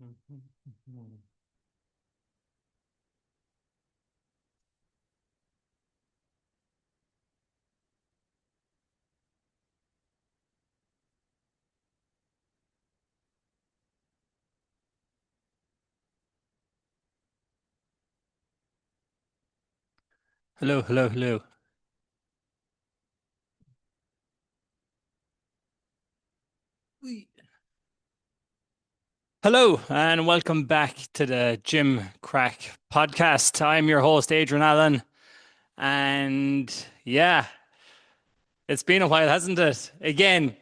Hello, hello, hello. Hello, and welcome back to the Gym Crack podcast. I'm your host, Adrian Allen, and yeah, it's been a while, hasn't it? Again.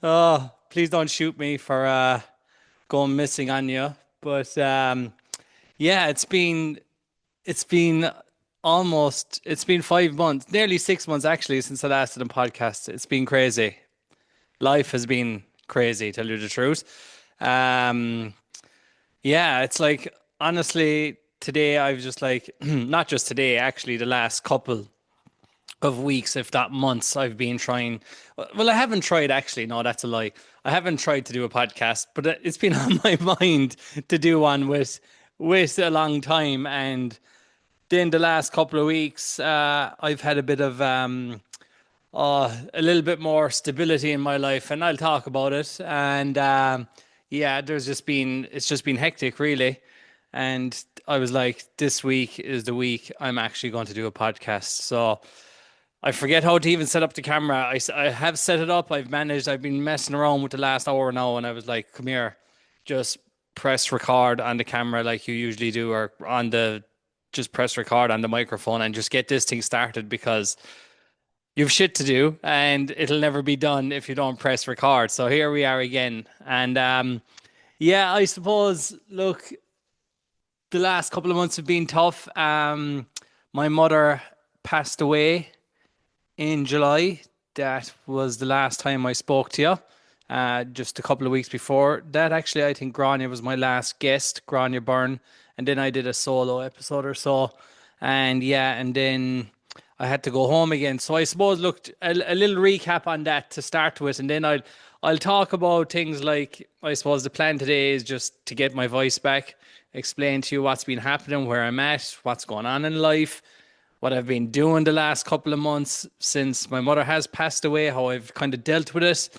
Oh, please don't shoot me for going missing on you. But yeah, it's been it's been 5 months, nearly 6 months actually, since I last did a podcast. It's been crazy. Life has been crazy, tell you the truth. Um, yeah, it's like honestly, today I've just like not just today, actually, the last couple of weeks, if that months, I've been trying. Well, I haven't tried actually. No, that's a lie. I haven't tried to do a podcast, but it's been on my mind to do one with a long time. And then the last couple of weeks, I've had a bit of a little bit more stability in my life, and I'll talk about it. And yeah, it's just been hectic, really. And I was like, this week is the week I'm actually going to do a podcast. So I forget how to even set up the camera. I have set it up. I've managed. I've been messing around with the last hour now, and I was like, come here, just press record on the camera like you usually do, or on the just press record on the microphone and just get this thing started because you've shit to do and it'll never be done if you don't press record. So here we are again. And yeah, I suppose, look, the last couple of months have been tough. My mother passed away in July. That was the last time I spoke to you. Just a couple of weeks before that, actually, I think Grania was my last guest, Grania Byrne, and then I did a solo episode or so, and yeah, and then I had to go home again. So I suppose, look, a little recap on that to start with, and then I'll talk about things like, I suppose the plan today is just to get my voice back, explain to you what's been happening, where I'm at, what's going on in life, what I've been doing the last couple of months since my mother has passed away, how I've kind of dealt with it.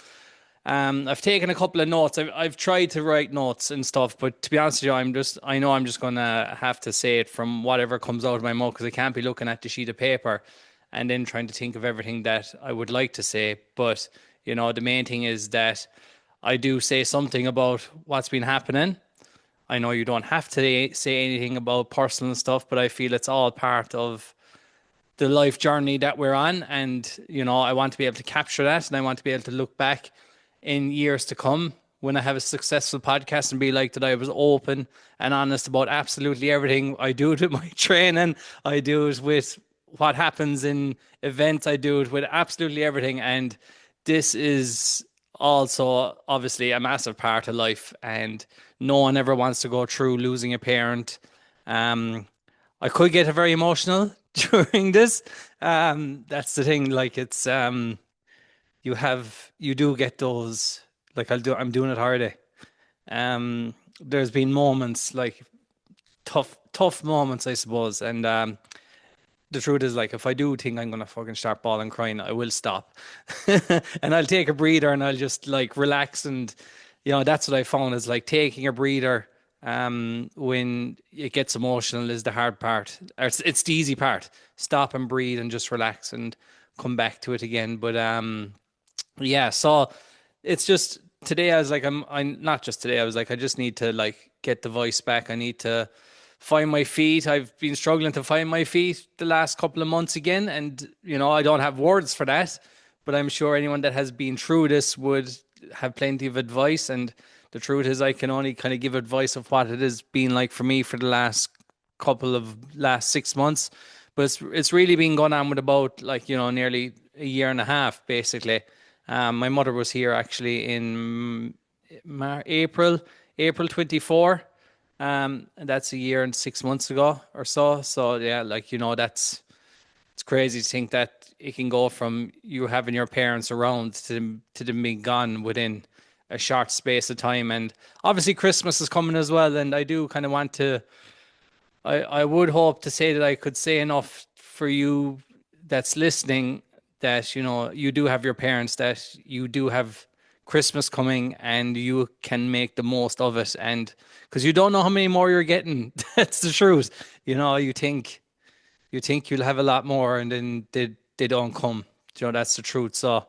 I've taken a couple of notes. I've tried to write notes and stuff, but to be honest with you, I know I'm just gonna have to say it from whatever comes out of my mouth because I can't be looking at the sheet of paper and then trying to think of everything that I would like to say. But the main thing is that I do say something about what's been happening. I know you don't have to say anything about personal stuff, but I feel it's all part of the life journey that we're on. And, I want to be able to capture that, and I want to be able to look back in years to come when I have a successful podcast and be like that I was open and honest about absolutely everything. I do it with my training, I do it with what happens in events, I do it with absolutely everything. And this is also obviously a massive part of life, and no one ever wants to go through losing a parent. um I could get very emotional during this. That's the thing. Like, it's you do get those, like, I'm doing it hardy. There's been moments, like, tough moments, I suppose. And the truth is, like, if I do think I'm gonna fucking start bawling crying, I will stop. And I'll take a breather and I'll just like relax. And that's what I found is, like, taking a breather when it gets emotional is the hard part. Or it's the easy part. Stop and breathe and just relax and come back to it again. But yeah, so it's just today I was like, I'm not just today, I was like, I just need to, like, get the voice back. I need to find my feet. I've been struggling to find my feet the last couple of months again, and I don't have words for that, but I'm sure anyone that has been through this would have plenty of advice. And the truth is, I can only kind of give advice of what it has been like for me for the last 6 months. But it's really been going on with about, like, nearly a year and a half, basically. My mother was here actually in April 24. And that's a year and 6 months ago or so. So yeah, like, it's crazy to think that it can go from you having your parents around to them being gone within a short space of time. And obviously Christmas is coming as well, and I do kind of want to. I would hope to say that I could say enough for you that's listening, that you do have your parents, that you do have Christmas coming, and you can make the most of it. And because you don't know how many more you're getting, that's the truth. You think you'll have a lot more, and then they don't come. That's the truth. So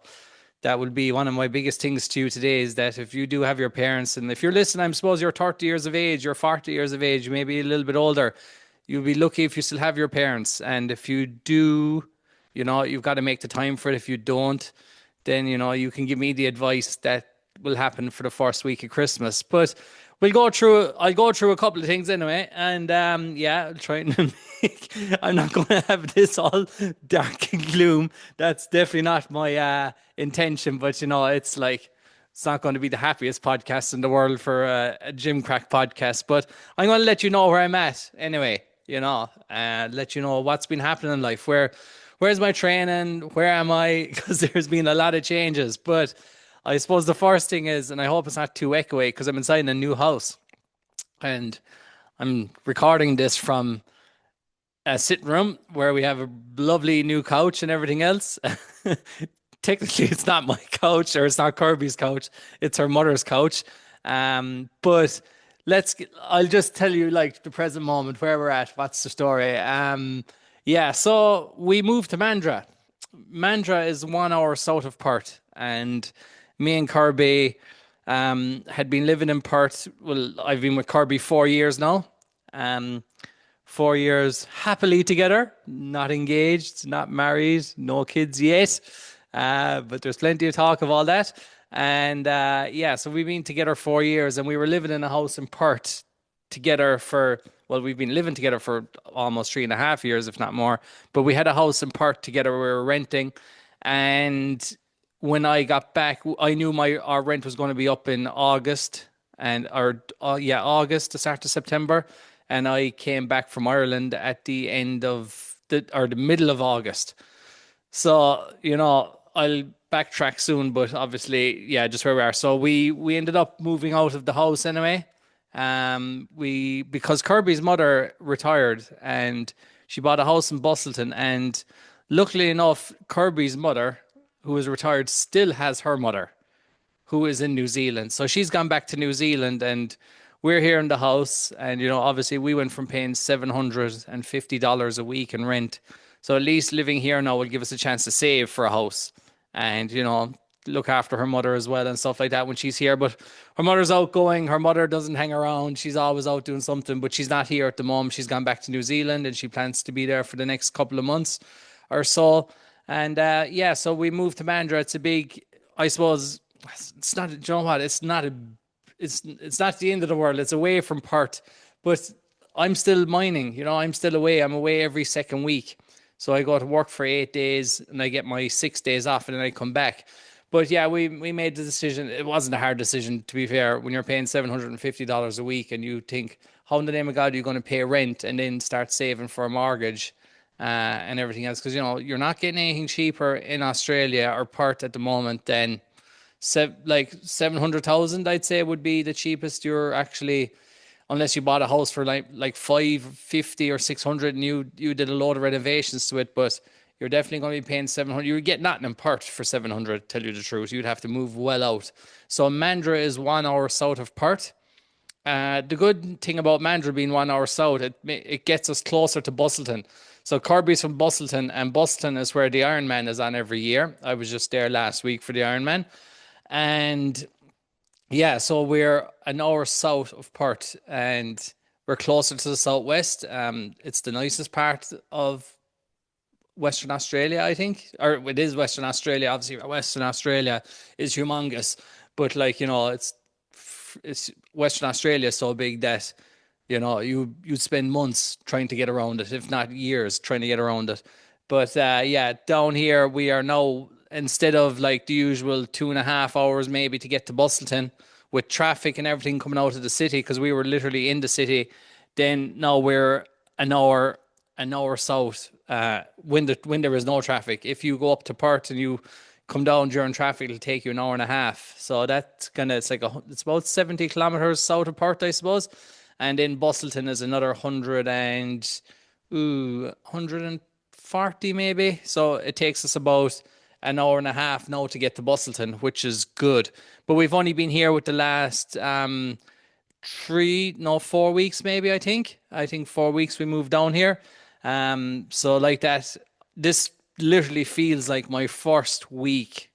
that would be one of my biggest things to you today, is that if you do have your parents, and if you're listening, I suppose you're 30 years of age, you're 40 years of age, maybe a little bit older, you'll be lucky if you still have your parents. And if you do, you've got to make the time for it. If you don't, then, you can give me the advice that will happen for the first week of Christmas. But I'll go through a couple of things anyway. And yeah, I'll try and I'm not going to have this all dark and gloom. That's definitely not my intention. But, it's not going to be the happiest podcast in the world for a GymCraic podcast. But I'm going to let you know where I'm at anyway, let you know what's been happening in life. Where's my training? Where am I? Because there's been a lot of changes. But I suppose the first thing is, and I hope it's not too echoey, because I'm inside a new house and I'm recording this from a sitting room where we have a lovely new couch and everything else. Technically, it's not my couch, or it's not Kirby's couch. It's her mother's couch. But I'll just tell you like the present moment, where we're at. What's the story? Yeah, so we moved to Mandra. Mandra is 1 hour south of Perth, and me and Kirby had been living in Perth. Well, I've been with Kirby 4 years now. 4 years happily together, not engaged, not married, no kids yet. But there's plenty of talk of all that. And yeah, so we've been together 4 years, and we were living in a house in Perth together we've been living together for almost 3.5 years, if not more. But we had a house in Perth together we were renting. And when I got back, I knew our rent was going to be up in August, August, the start of September. And I came back from Ireland at the end of the middle of August. So, I'll backtrack soon, but obviously, yeah, just where we are. So we ended up moving out of the house anyway. Because Kirby's mother retired, and she bought a house in Bustleton, and luckily enough, Kirby's mother, who is retired, still has her mother, who is in New Zealand. So she's gone back to New Zealand, and we're here in the house. And, obviously we went from paying $750 a week in rent. So at least living here now will give us a chance to save for a house and, look after her mother as well and stuff like that when she's here. But her mother's outgoing. Her mother doesn't hang around. She's always out doing something, but she's not here at the moment. She's gone back to New Zealand, and she plans to be there for the next couple of months or so. And yeah, so we moved to Mandra. It's a big, I suppose, it's not, you know what? It's not the end of the world. It's away from Perth, but I'm still mining, I'm still away. I'm away every second week. So I go to work for 8 days, and I get my 6 days off, and then I come back. But yeah, we made the decision. It wasn't a hard decision, to be fair. When you're paying $750 a week, and you think, how in the name of God are you going to pay rent and then start saving for a mortgage and everything else? Because, you're not getting anything cheaper in Australia or Perth at the moment than like 700,000, I'd say, would be the cheapest you're actually, unless you bought a house for like 550 or 600 and you did a load of renovations to it. But you're definitely going to be paying 700. You would get nothing in Perth for 700, tell you the truth. You'd have to move well out. So Mandra is 1 hour south of Perth. The good thing about Mandra being 1 hour south, it gets us closer to Bustleton. So Kirby's from Bustleton, and Bustleton is where the Ironman is on every year. I was just there last week for the Ironman. And yeah, so we're an hour south of Perth, and we're closer to the southwest. It's the nicest part of Western Australia, I think, or it is Western Australia. Obviously, Western Australia is humongous, but it's Western Australia is so big that you'd spend months trying to get around it, if not years trying to get around it. But yeah, down here we are now, instead of like the usual 2.5 hours maybe to get to Bustleton with traffic and everything coming out of the city, because we were literally in the city. Then now we're an hour south when there is no traffic. If you go up to Perth and you come down during traffic, it'll take you an hour and a half. So that's kind of, it's about 70 kilometers south of Perth, I suppose. And then Bustleton is another 140 maybe. So it takes us about an hour and a half now to get to Bustleton, which is good. But we've only been here with the last 4 weeks maybe, I think. I think 4 weeks we moved down here. So like that, this literally feels like my first week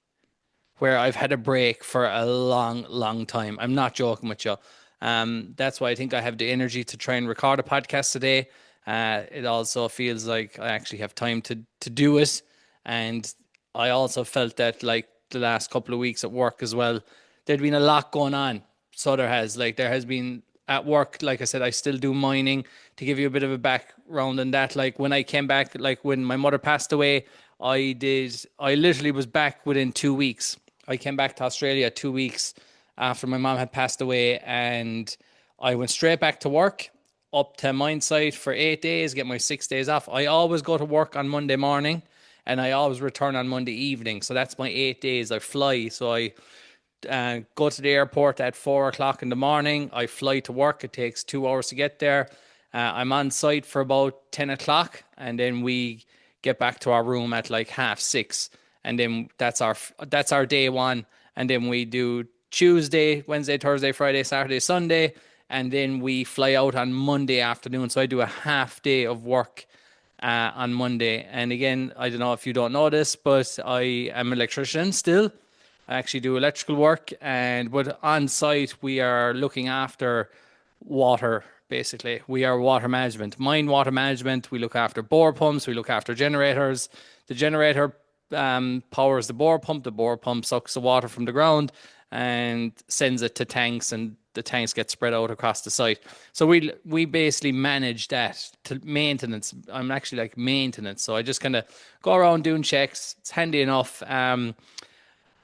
where I've had a break for a long, long time. I'm not joking with you. That's why I think I have the energy to try and record a podcast today. It also feels like I actually have time to do it. And I also felt that like the last couple of weeks at work as well, there'd been a lot going on. So there has been at work, like I said, I still do mining. To give you a bit of a background on that, like when I came back, like when my mother passed away, I literally was back within 2 weeks. I came back to Australia 2 weeks after my mom had passed away, and I went straight back to work up to mine site for 8 days, get my 6 days off. I always go to work on Monday morning and I always return on Monday evening. So that's my 8 days. I fly. So I go to the airport at 4 o'clock in the morning. I fly to work. It takes 2 hours to get there. I'm on site for about 10 o'clock, and then we get back to our room at like 6:30. And then that's our day one. And then we do Tuesday, Wednesday, Thursday, Friday, Saturday, Sunday. And then we fly out on Monday afternoon. So I do a half day of work on Monday. And again, I don't know if you don't know this, but I am an electrician still. I actually do electrical work, but on site we are looking after water. Basically, we are water management, mine water management. We look after bore pumps. We look after generators. The generator powers the bore pump. The bore pump sucks the water from the ground and sends it to tanks, and the tanks get spread out across the site. So we basically manage that to maintenance. I'm actually like maintenance, so I just kind of go around doing checks. It's handy enough.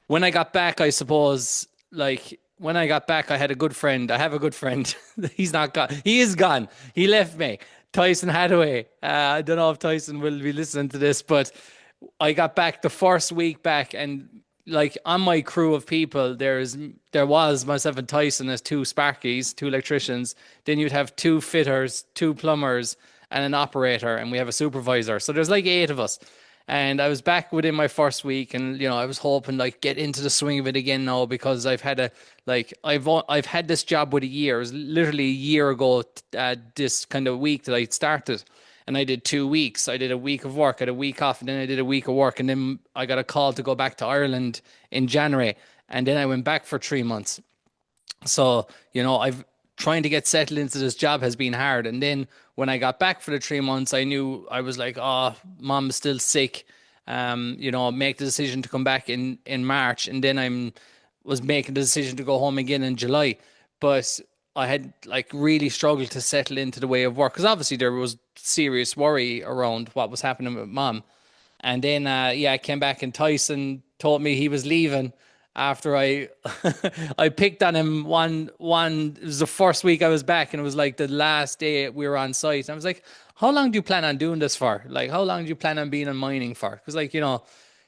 When I got back, I suppose, like when I got back, I had a good friend. I have a good friend. He's not gone. He is gone. He left me. Tyson Hadaway. I don't know if Tyson will be listening to this, but I got back the first week back, and like on my crew of people, there was myself and Tyson as two Sparkies, two electricians. Then you'd have two fitters, two plumbers, and an operator, and we have a supervisor. So there's like 8 of us. And I was back within my first week, and I was hoping like get into the swing of it again now, because I've had I've had this job with a year. It was literally a year ago this kind of week that I started, and I did 2 weeks. I did a week of work, I had a week off, and then I did a week of work, and then I got a call to go back to Ireland in January, and then I went back for 3 months. So, I've trying to get settled into this job has been hard. And then when I got back for the 3 months, I knew I was like, oh, mom's still sick. Make the decision to come back in March. And then was making the decision to go home again in July. But I had like really struggled to settle into the way of work, because obviously there was serious worry around what was happening with mom. And then, I came back, and Tyson told me he was leaving after I I picked on him it was the first week I was back, and it was like the last day we were on site. And I was like, how long do you plan on doing this for? Like, how long do you plan on being in mining for? Because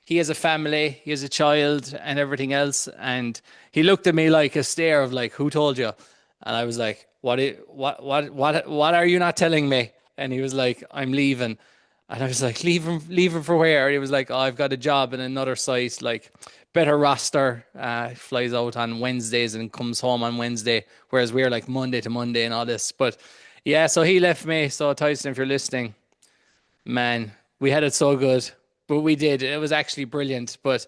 he has a family, he has a child and everything else. And he looked at me like a stare of like, who told you? And I was like, what are you not telling me? And he was like, I'm leaving. And I was like, leaving for where? And he was like, oh, I've got a job in another site, like better roster. Flies out on Wednesdays and comes home on Wednesday, whereas we're like Monday to Monday and all this. But yeah, so he left me. So Tyson, if you're listening, man, we had it so good, but we did. It was actually brilliant. But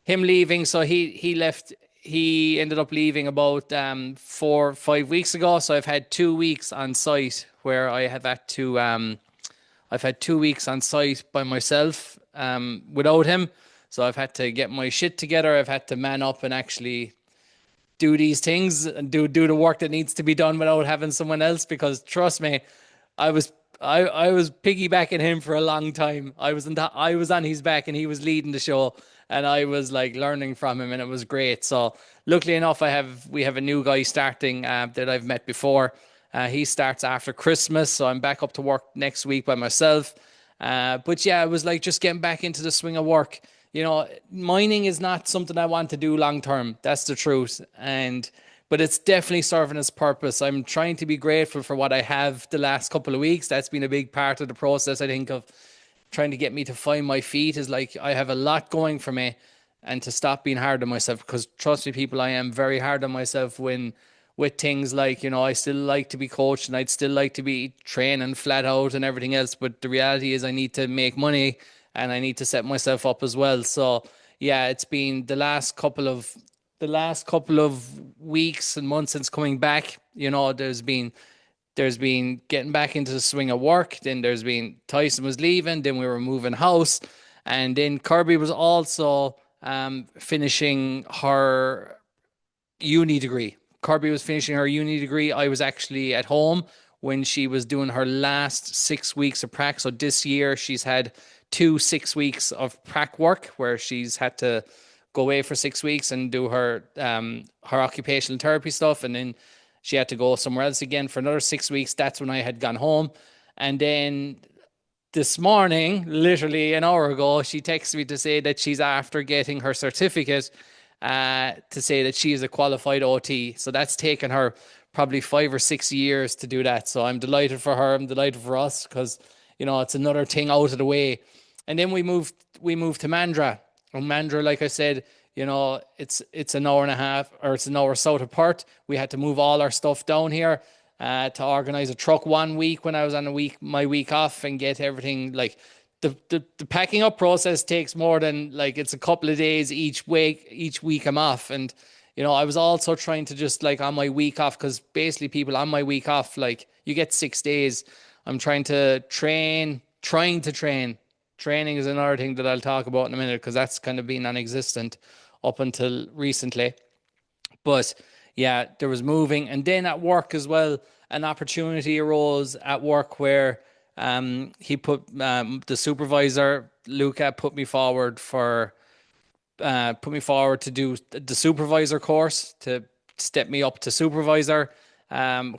him leaving, so he left. He ended up leaving about 4 or 5 weeks ago. So I've had 2 weeks on site where I have had to. I've had 2 weeks on site by myself without him. So I've had to get my shit together. I've had to man up and actually do these things and do the work that needs to be done without having someone else. Because trust me, I was piggybacking him for a long time. I was on his back, and he was leading the show, and I was like learning from him, and it was great. So luckily enough, we have a new guy starting that I've met before. He starts after Christmas, so I'm back up to work next week by myself. But yeah, it was like just getting back into the swing of work. mining is not something I want to do long term. That's the truth. But it's definitely serving its purpose. I'm trying to be grateful for what I have the last couple of weeks. That's been a big part of the process, I think, of trying to get me to find my feet. Is like I have a lot going for me, and to stop being hard on myself, because trust me, people, I am very hard on myself when with things like, I still like to be coached and I'd still like to be training flat out and everything else. But the reality is I need to make money and I need to set myself up as well. So yeah, it's been the last couple of weeks and months since coming back. There's been getting back into the swing of work. Then there's been Tyson was leaving. Then we were moving house, and then Kirby was also finishing her uni degree. Kirby was finishing her uni degree. I was actually at home when she was doing her last 6 weeks of prac. So this year she's had 2 6 weeks of prac work where she's had to go away for 6 weeks and do her occupational therapy stuff, and then she had to go somewhere else again for another 6 weeks. That's when I had gone home, and then this morning, literally an hour ago, she texted me to say that she's after getting her certificate, to say that she is a qualified OT. So that's taken her probably 5 or 6 years to do that. So I'm delighted for her. I'm delighted for us because, it's another thing out of the way. And then we moved to Mandra. And Mandra, like I said, it's an hour and a half, or it's an hour south of Perth. We had to move all our stuff down here to organize a truck one week when I was on my week off, and get everything like the packing up process takes more than, like, it's a couple of days each week I'm off. And I was also trying to just, like, on my week off, because basically people on my week off, like, you get 6 days. I'm trying to train. Training is another thing that I'll talk about in a minute, because that's kind of been non-existent up until recently. But yeah, there was moving. And then at work as well, an opportunity arose at work where the supervisor, Luca, put me forward to do the supervisor course to step me up to supervisor.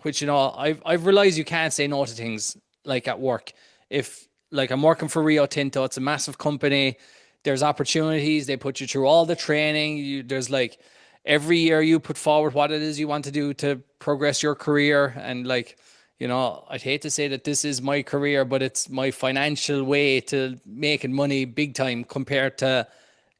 Which, I've realized you can't say no to things like at work. If, like, I'm working for Rio Tinto, it's a massive company. There's opportunities. They put you through all the training. There's, like, every year you put forward what it is you want to do to progress your career. And, like, I'd hate to say that this is my career, but it's my financial way to making money big time compared to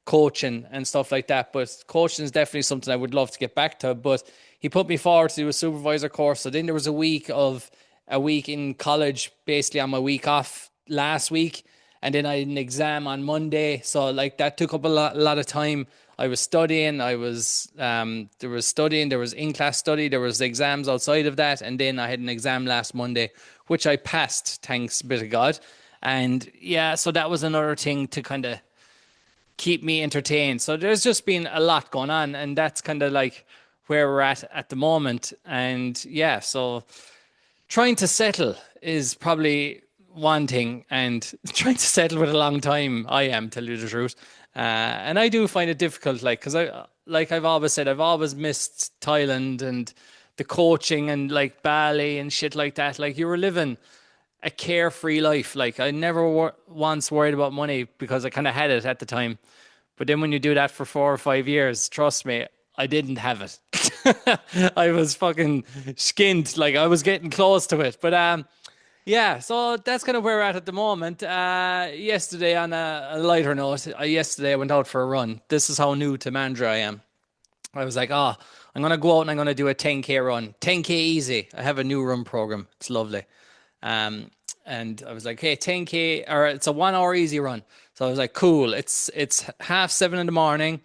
coaching and stuff like that. But coaching is definitely something I would love to get back to. But he put me forward to do a supervisor course. So then there was a week in college, basically on my week off last week, and then I had an exam on Monday. So, like, that took up a lot of time. I was studying. There was studying. There was in-class study. There was exams outside of that, and then I had an exam last Monday, which I passed, thanks be to God. And yeah, so that was another thing to kind of keep me entertained. So there's just been a lot going on, and that's kind of like where we're at the moment. And yeah, so trying to settle is probably one thing, and trying to settle with a long time, I am, tell you the truth. And I do find it difficult, like, because like I've always said, I've always missed Thailand and the coaching and, like, Bali and shit like that. Like, you were living a carefree life. Like, I never once worried about money because I kind of had it at the time. But then when you do that for 4 or 5 years, trust me, I didn't have it. I was fucking skinned. Like, I was getting close to it. But yeah, so that's kind of where we're at the moment. Yesterday, on a lighter note, yesterday I went out for a run. This is how new to Mandra I am. I was like, oh, I'm going to go out and I'm going to do a 10K run. 10K easy. I have a new run program. It's lovely. And I was like, hey, 10K, or it's a 1 hour easy run. So I was like, cool. It's 7:30 in the morning.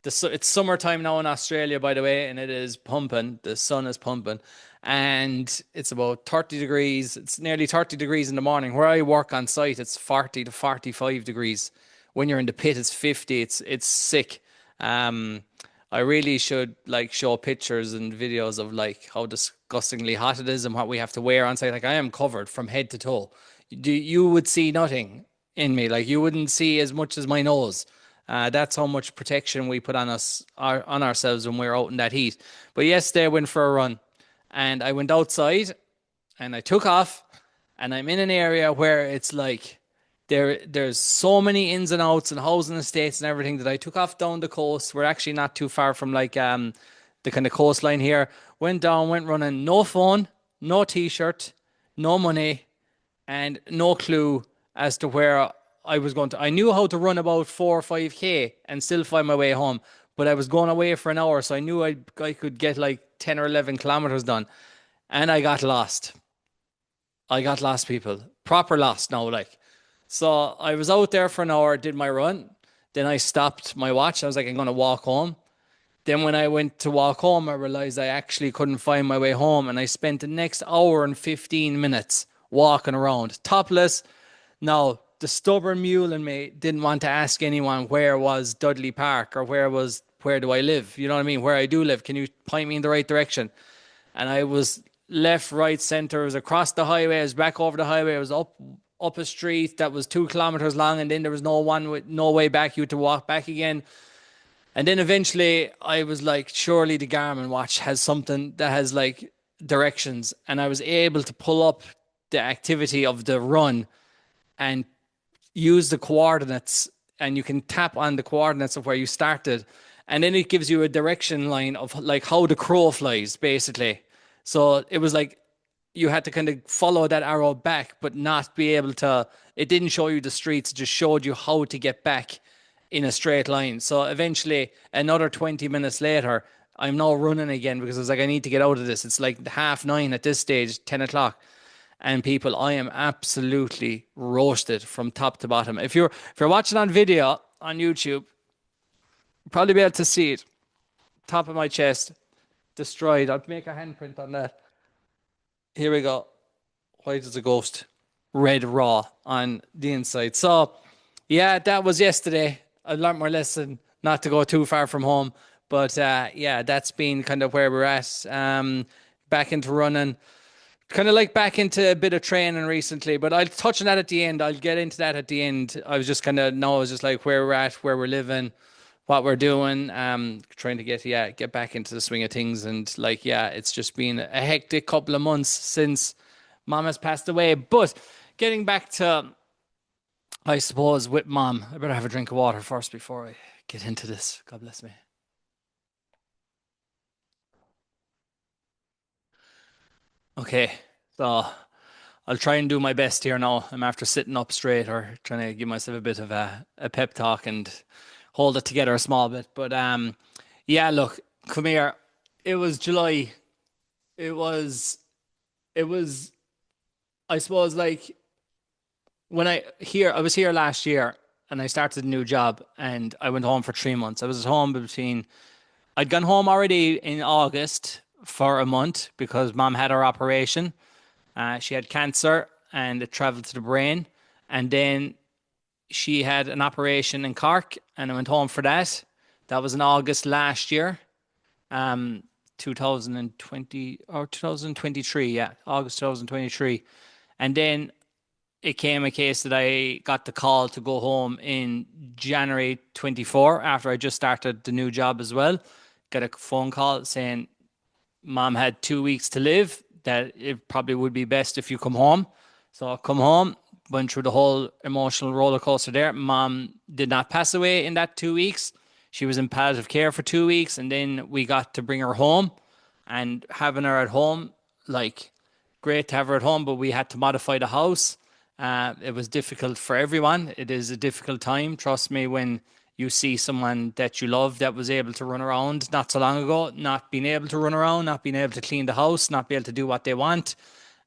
It's summertime now in Australia, by the way, and it is pumping. The sun is pumping, and it's about 30 degrees. It's nearly 30 degrees in the morning. Where I work on site, it's 40 to 45 degrees. When you're in the pit, it's 50. It's sick. I really should, like, show pictures and videos of, like, how disgustingly hot it is and what we have to wear on site. Like, I am covered from head to toe. You would see nothing in me. Like, you wouldn't see as much as my nose. That's how much protection we put on on ourselves when we're out in that heat. But yesterday I went for a run, and I went outside and I took off, and I'm in an area where it's like There's so many ins and outs and housing estates and everything that I took off down the coast. We're actually not too far from like the kind of coastline here. Went down, went running, no phone, no t-shirt, no money, and no clue as to where I was going to. I knew how to run about 4 or 5K and still find my way home, but I was going away for an hour, so I knew I could get like 10 or 11 kilometers done, and I got lost. I got lost, people. Proper lost now, like. So I was out there for an hour, did my run. Then I stopped my watch. I was like, I'm going to walk home. Then when I went to walk home, I realized I actually couldn't find my way home. And I spent the next hour and 15 minutes walking around, topless. Now, the stubborn mule in me didn't want to ask anyone where was Dudley Park or where do I live? You know what I mean? Where I do live. Can you point me in the right direction? And I was left, right, center. It was across the highway. I was back over the highway. I was up a street that was 2 kilometers long, and then there was no way back. You had to walk back again. And then eventually, I was like, surely the Garmin watch has something that has like directions, and I was able to pull up the activity of the run and use the coordinates, and you can tap on the coordinates of where you started, and then it gives you a direction line of like how the crow flies, basically. So it was like you had to kind of follow that arrow back, but not be able to. It didn't show you the streets; it just showed you how to get back in a straight line. So eventually, another 20 minutes later, I'm now running again because I was like, I need to get out of this. It's like 9:30 at this stage, 10 o'clock. And people, I am absolutely roasted from top to bottom. If you're watching on video on YouTube, you'll probably be able to see it. Top of my chest, destroyed. I'll make a handprint on that. Here we go. White as a ghost, red raw on the inside. So, yeah, that was yesterday. I learned my lesson not to go too far from home. But yeah, that's been kind of where we're at. Back into running. Kind of like back into a bit of training recently, but I'll touch on that at the end. I'll get into that at the end. I was just kind of, no, I was just like where we're at, where we're living, what we're doing, trying to get back into the swing of things. And like, yeah, it's just been a hectic couple of months since mom has passed away. But getting back to, I suppose, with mom, I better have a drink of water first before I get into this. God bless me. Okay, so I'll try and do my best here now. I'm after sitting up straight or trying to give myself a bit of a pep talk and hold it together a small bit. But yeah, look, come here. It was July. It was it was I suppose like I was here last year and I started a new job and I went home for 3 months. I was at home between I'd gone home already in August for a month because mom had her operation. She had cancer and it traveled to the brain. And then she had an operation in Cork and I went home for that. That was in August last year, um, 2020 or 2023. Yeah, August 2023. And then it came a case that I got the call to go home in January 24 after I just started the new job as well. Got a phone call saying mom had 2 weeks to live, that it probably would be best if you come home. So I come home, went through the whole emotional roller coaster there. Mom did not pass away in that 2 weeks. She was in palliative care for 2 weeks, and then we got to bring her home. And having her at home, like, great to have her at home, but we had to modify the house. It was difficult for everyone. It is a difficult time. Trust me, when you see someone that you love that was able to run around not so long ago, not being able to run around, not being able to clean the house, not be able to do what they want,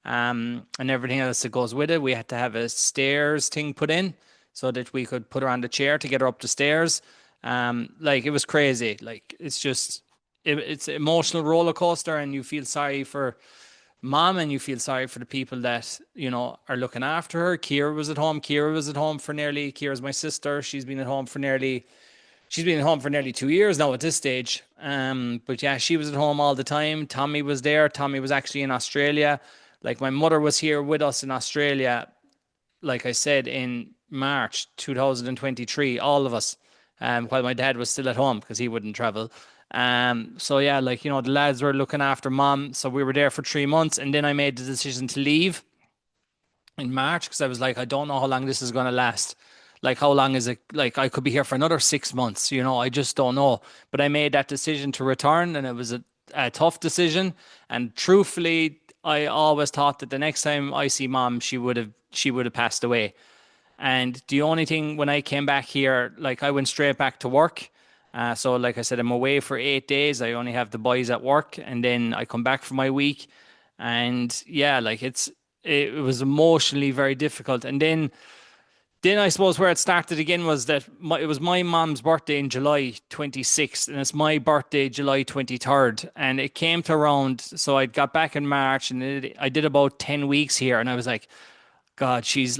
and everything else that goes with it. We had to have a stairs thing put in so that we could put her on the chair to get her up the stairs. Like it was crazy. Like it's an emotional roller coaster, and you feel sorry for mom and you feel sorry for the people that are looking after her. Kira was at home for nearly Kira's my sister. She's been at home for nearly 2 years now at this stage. But yeah, she was at home all the time. Tommy was there. Tommy was actually in Australia. Like my mother was here with us in Australia, like I said, in March 2023, all of us, while my dad was still at home because he wouldn't travel. So yeah, like, the lads were looking after mom. So we were there for 3 months, and then I made the decision to leave in March because I was like, I don't know how long this is going to last. Like, how long is it? Like, I could be here for another 6 months, I just don't know. But I made that decision to return, and it was a tough decision. And truthfully, I always thought that the next time I see mom, she would have passed away. And the only thing when I came back here, like I went straight back to work. So, like I said, I'm away for 8 days. I only have the boys at work, and then I come back for my week. And yeah, like it was emotionally very difficult. And then I suppose where it started again was that it was my mom's birthday in July 26th, and it's my birthday July 23rd. And it came to around, so I got back in March, and I did about 10 weeks here, and I was like, God, she's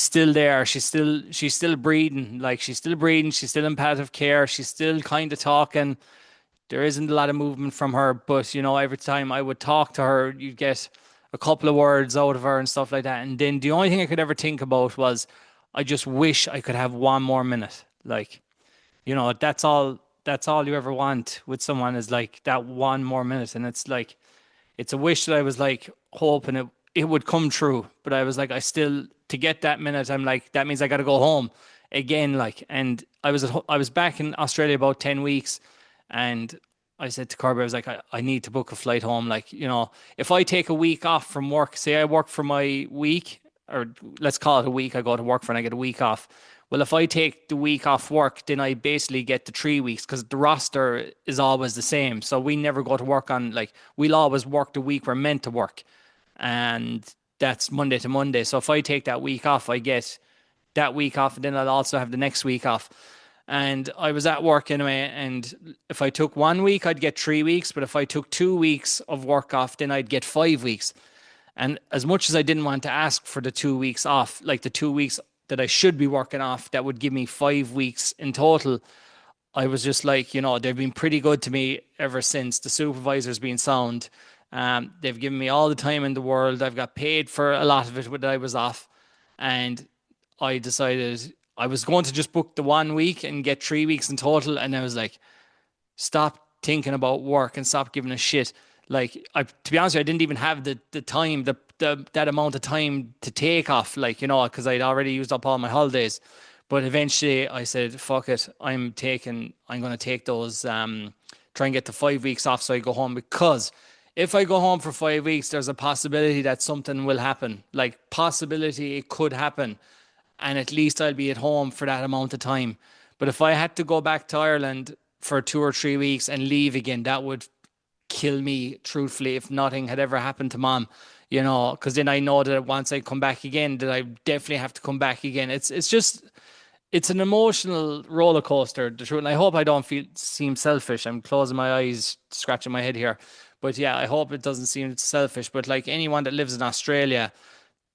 still there. She's still breathing. Like she's still breathing. She's still in palliative care. She's still kind of talking. There isn't a lot of movement from her, but every time I would talk to her, you'd get a couple of words out of her and stuff like that. And then the only thing I could ever think about was, I just wish I could have one more minute. Like, that's all you ever want with someone is like that one more minute. And it's like, it's a wish that I was like hoping it would come true. But I was like, I still, to get that minute, I'm like, that means I got to go home again. Like, and I was back in Australia about 10 weeks, and I said to Kirby, I was like, I need to book a flight home. Like, if I take a week off from work, say I work for my week, or let's call it a week, I go to work for and I get a week off. Well, if I take the week off work, then I basically get the 3 weeks because the roster is always the same. So we never go to work on, like, we'll always work the week we're meant to work. And that's Monday to Monday. So if I take that week off, I get that week off, and then I'll also have the next week off. And I was at work anyway, and if I took 1 week, I'd get 3 weeks. But if I took 2 weeks of work off, then I'd get 5 weeks. And as much as I didn't want to ask for the 2 weeks off, like the 2 weeks that I should be working off, that would give me 5 weeks in total. I was just like, they've been pretty good to me ever since. The supervisor's been sound. They've given me all the time in the world. I've got paid for a lot of it when I was off. And I decided I was going to just book the 1 week and get 3 weeks in total. And I was like, stop thinking about work and stop giving a shit. Like, to be honest, I didn't even have the time, that amount of time to take off, like, because I'd already used up all my holidays. But eventually I said, fuck it, I'm going to take those, try and get the 5 weeks off so I go home, because if I go home for 5 weeks, there's a possibility that something will happen. Like, possibility it could happen. And at least I'll be at home for that amount of time. But if I had to go back to Ireland for 2 or 3 weeks and leave again, that would kill me, truthfully, if nothing had ever happened to mom, because then I know that once I come back again, that I definitely have to come back again. It's just, it's an emotional roller coaster, the truth. And I hope I don't seem selfish. I'm closing my eyes, scratching my head here. But yeah, I hope it doesn't seem selfish. But like anyone that lives in Australia,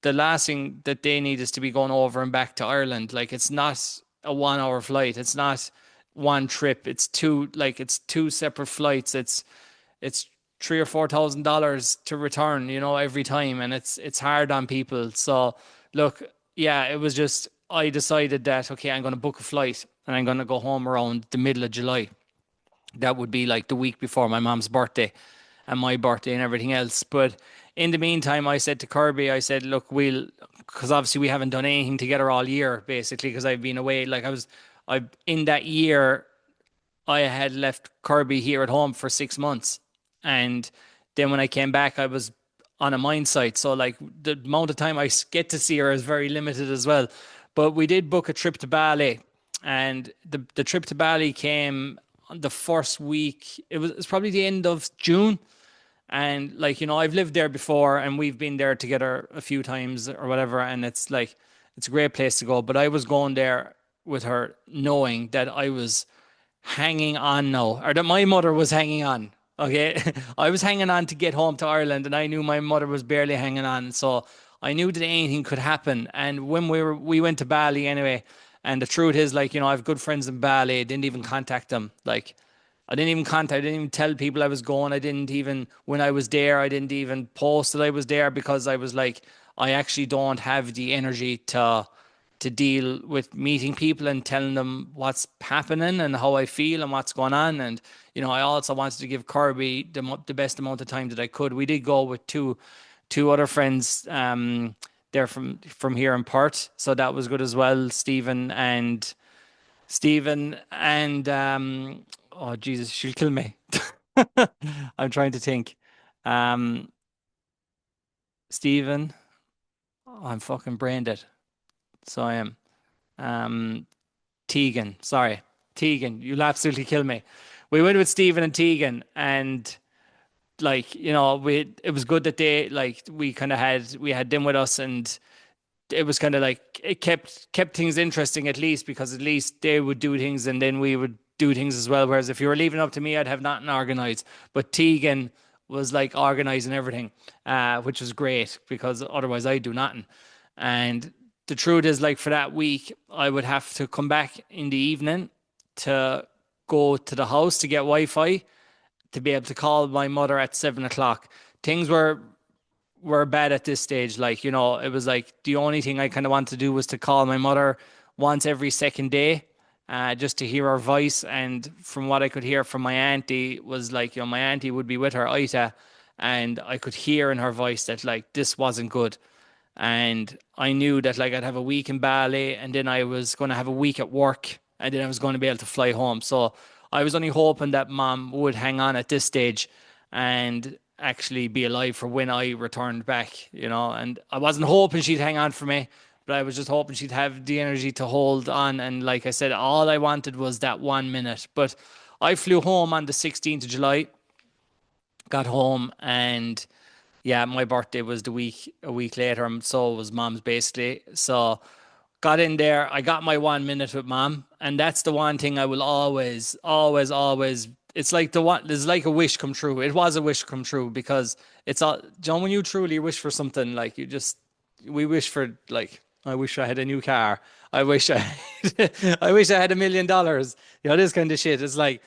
the last thing that they need is to be going over and back to Ireland. Like, it's not a 1 hour flight. It's not one trip. It's two separate flights. It's $3,000 or $4,000 to return, every time. And it's hard on people. So look, yeah, it was just, I decided that, okay, I'm going to book a flight and I'm going to go home around the middle of July. That would be like the week before my mom's birthday and my birthday and everything else. But in the meantime, I said to Kirby, I said, look, because obviously we haven't done anything together all year, basically, because I've been away. Like, in that year, I had left Kirby here at home for 6 months. And then when I came back, I was on a mine site. So like the amount of time I get to see her is very limited as well. But we did book a trip to Bali, and the trip to Bali came on the first week. It was probably the end of June. And like, I've lived there before and we've been there together a few times or whatever. And it's like, it's a great place to go. But I was going there with her knowing that I was hanging on now, or that my mother was hanging on. Okay. I was hanging on to get home to Ireland, and I knew my mother was barely hanging on. So I knew that anything could happen. And when we went to Bali anyway, and the truth is, like, I have good friends in Bali. I didn't even contact them. Like, I didn't even tell people I was going. I didn't even, when I was there, I didn't even post that I was there, because I was like, I actually don't have the energy to deal with meeting people and telling them what's happening and how I feel and what's going on. And, I also wanted to give Kirby the best amount of time that I could. We did go with two other friends, They're from here in Perth, so that was good as well. Stephen and oh Jesus, she'll kill me. I'm trying to think. Um, Stephen, oh, I'm fucking brain dead. So I am. Um, Tegan, sorry, Tegan, you'll absolutely kill me. We went with Stephen and Tegan, and like we it was good that they like we had them with us, and it was kind of like it kept things interesting, at least because at least they would do things and then we would do things as well. Whereas if you were leaving it up to me, I'd have nothing organized. But Tegan was like organizing everything, which was great because otherwise I'd do nothing. And the truth is, like for that week, I would have to come back in the evening to go to the house to get Wi-Fi to be able to call my mother at 7 o'clock. Things were bad at this stage. Like, it was like the only thing I kind of wanted to do was to call my mother once every second day, just to hear her voice. And from what I could hear from my auntie was like, my auntie would be with her Ita, and I could hear in her voice that like this wasn't good. And I knew that like I'd have a week in Bali, and then I was going to have a week at work, and then I was going to be able to fly home. So I was only hoping that mom would hang on at this stage and actually be alive for when I returned back, and I wasn't hoping she'd hang on for me, but I was just hoping she'd have the energy to hold on. And like I said, all I wanted was that 1 minute. But I flew home on the 16th of July, got home, and yeah, my birthday was a week later, and so was mom's basically. So got in there, I got my 1 minute with mom, and that's the one thing I will always, always, always. It's like the one. It's like a wish come true. It was a wish come true because it's all. John, when you truly wish for something, like we wish for like. I wish I had a new car. I wish I wish I had $1 million. This kind of shit. It's like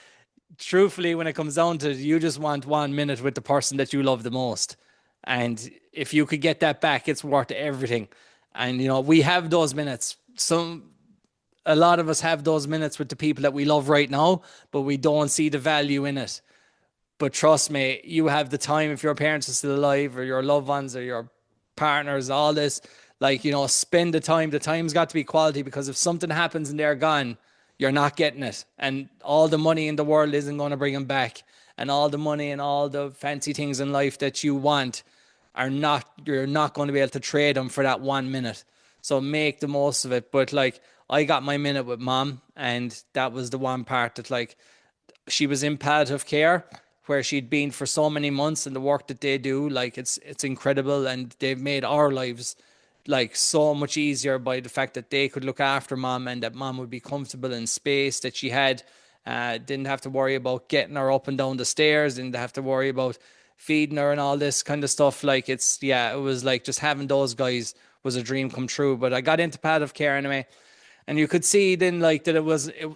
truthfully, when it comes down to it, you just want 1 minute with the person that you love the most. And if you could get that back, it's worth everything. And we have those minutes. A lot of us have those minutes with the people that we love right now, but we don't see the value in it. But trust me, you have the time if your parents are still alive or your loved ones or your partners, all this, like, spend the time. The time's got to be quality because if something happens and they're gone, you're not getting it. And all the money in the world isn't going to bring them back. And all the money and all the fancy things in life that you want you're not going to be able to trade them for that 1 minute. So make the most of it. But like, I got my minute with mom, and that was the one part that like she was in palliative care where she'd been for so many months, and the work that they do, like it's incredible, and they've made our lives like so much easier by the fact that they could look after mom and that mom would be comfortable in space that she had. Didn't have to worry about getting her up and down the stairs, didn't have to worry about feeding her and all this kind of stuff. Like it was like just having those guys was a dream come true. But I got into palliative care anyway. And you could see then like that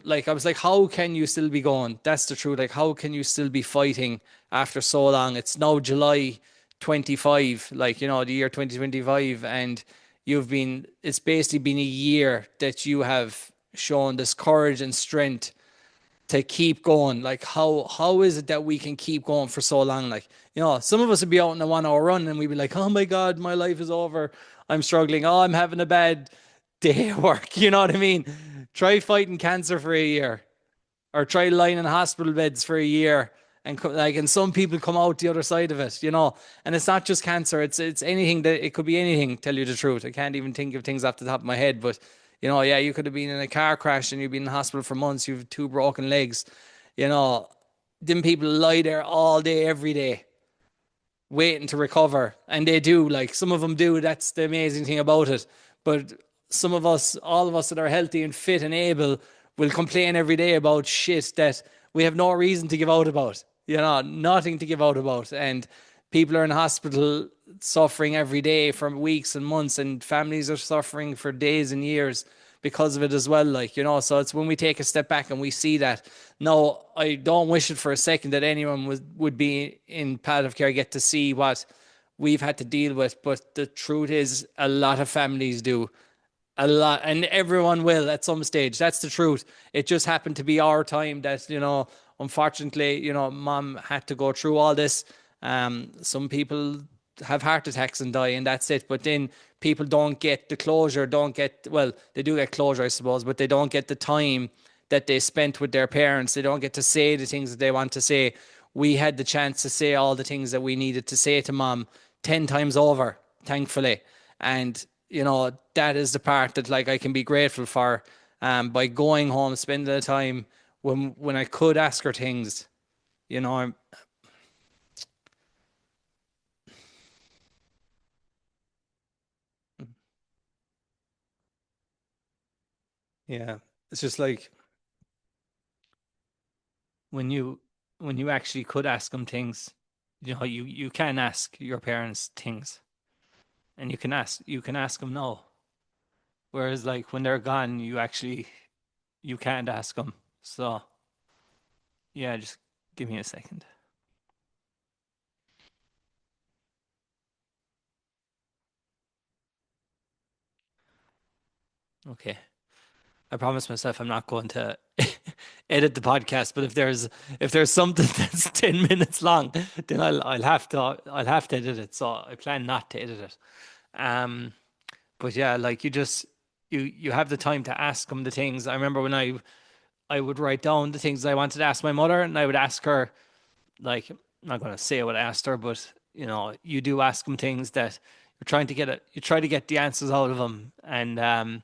like I was like, how can you still be going? That's the truth. Like, how can you still be fighting after so long? It's now July 25, like, the year 2025, and it's basically been a year that you have shown this courage and strength to keep going. Like, how is it that we can keep going for so long? Like, some of us would be out in a 1 hour run and we'd be like, oh my God, my life is over. I'm struggling. Oh, I'm having a bad day at work. You know what I mean? Try fighting cancer for a year, or try lying in hospital beds for a year. And some people come out the other side of it, and it's not just cancer. It's anything that it could be anything. Tell you the truth. I can't even think of things off the top of my head, but yeah, you could have been in a car crash and you've been in hospital for months. You've 2 broken legs. Them people lie there all day, every day, waiting to recover. And they do, like some of them do. That's the amazing thing about it. But some of us, all of us that are healthy and fit and able, will complain every day about shit that we have no reason to give out about. Nothing to give out about. And people are in hospital suffering every day for weeks and months, and families are suffering for days and years because of it as well. Like, so it's when we take a step back and we see that. No, I don't wish it for a second that anyone would be in palliative care, get to see what we've had to deal with. But the truth is, a lot of families do. A lot, and everyone will at some stage. That's the truth. It just happened to be our time that, unfortunately, mom had to go through all this. Some people have heart attacks and die, and that's it. But then people don't get the closure, don't get, well, they do get closure, I suppose, but they don't get the time that they spent with their parents. They don't get to say the things that they want to say. We had the chance to say all the things that we needed to say to mom 10 times over, thankfully. And, that is the part that like I can be grateful for, by going home, spending the time when I could ask her things, you know, I'm, yeah, it's just like when you when you actually could ask them things, you can ask your parents things, and you can ask them no. Whereas like when they're gone, you can't ask them. So yeah, just give me a second. Okay. I promise myself I'm not going to edit the podcast, but if there's something that's 10 minutes long, then I'll have to edit it. So I plan not to edit it. Um, but yeah, like you have the time to ask them the things. I remember when I would write down the things I wanted to ask my mother, and I would ask her, like, I'm not going to say what I asked her, but you do ask them things that you try to get the answers out of them, and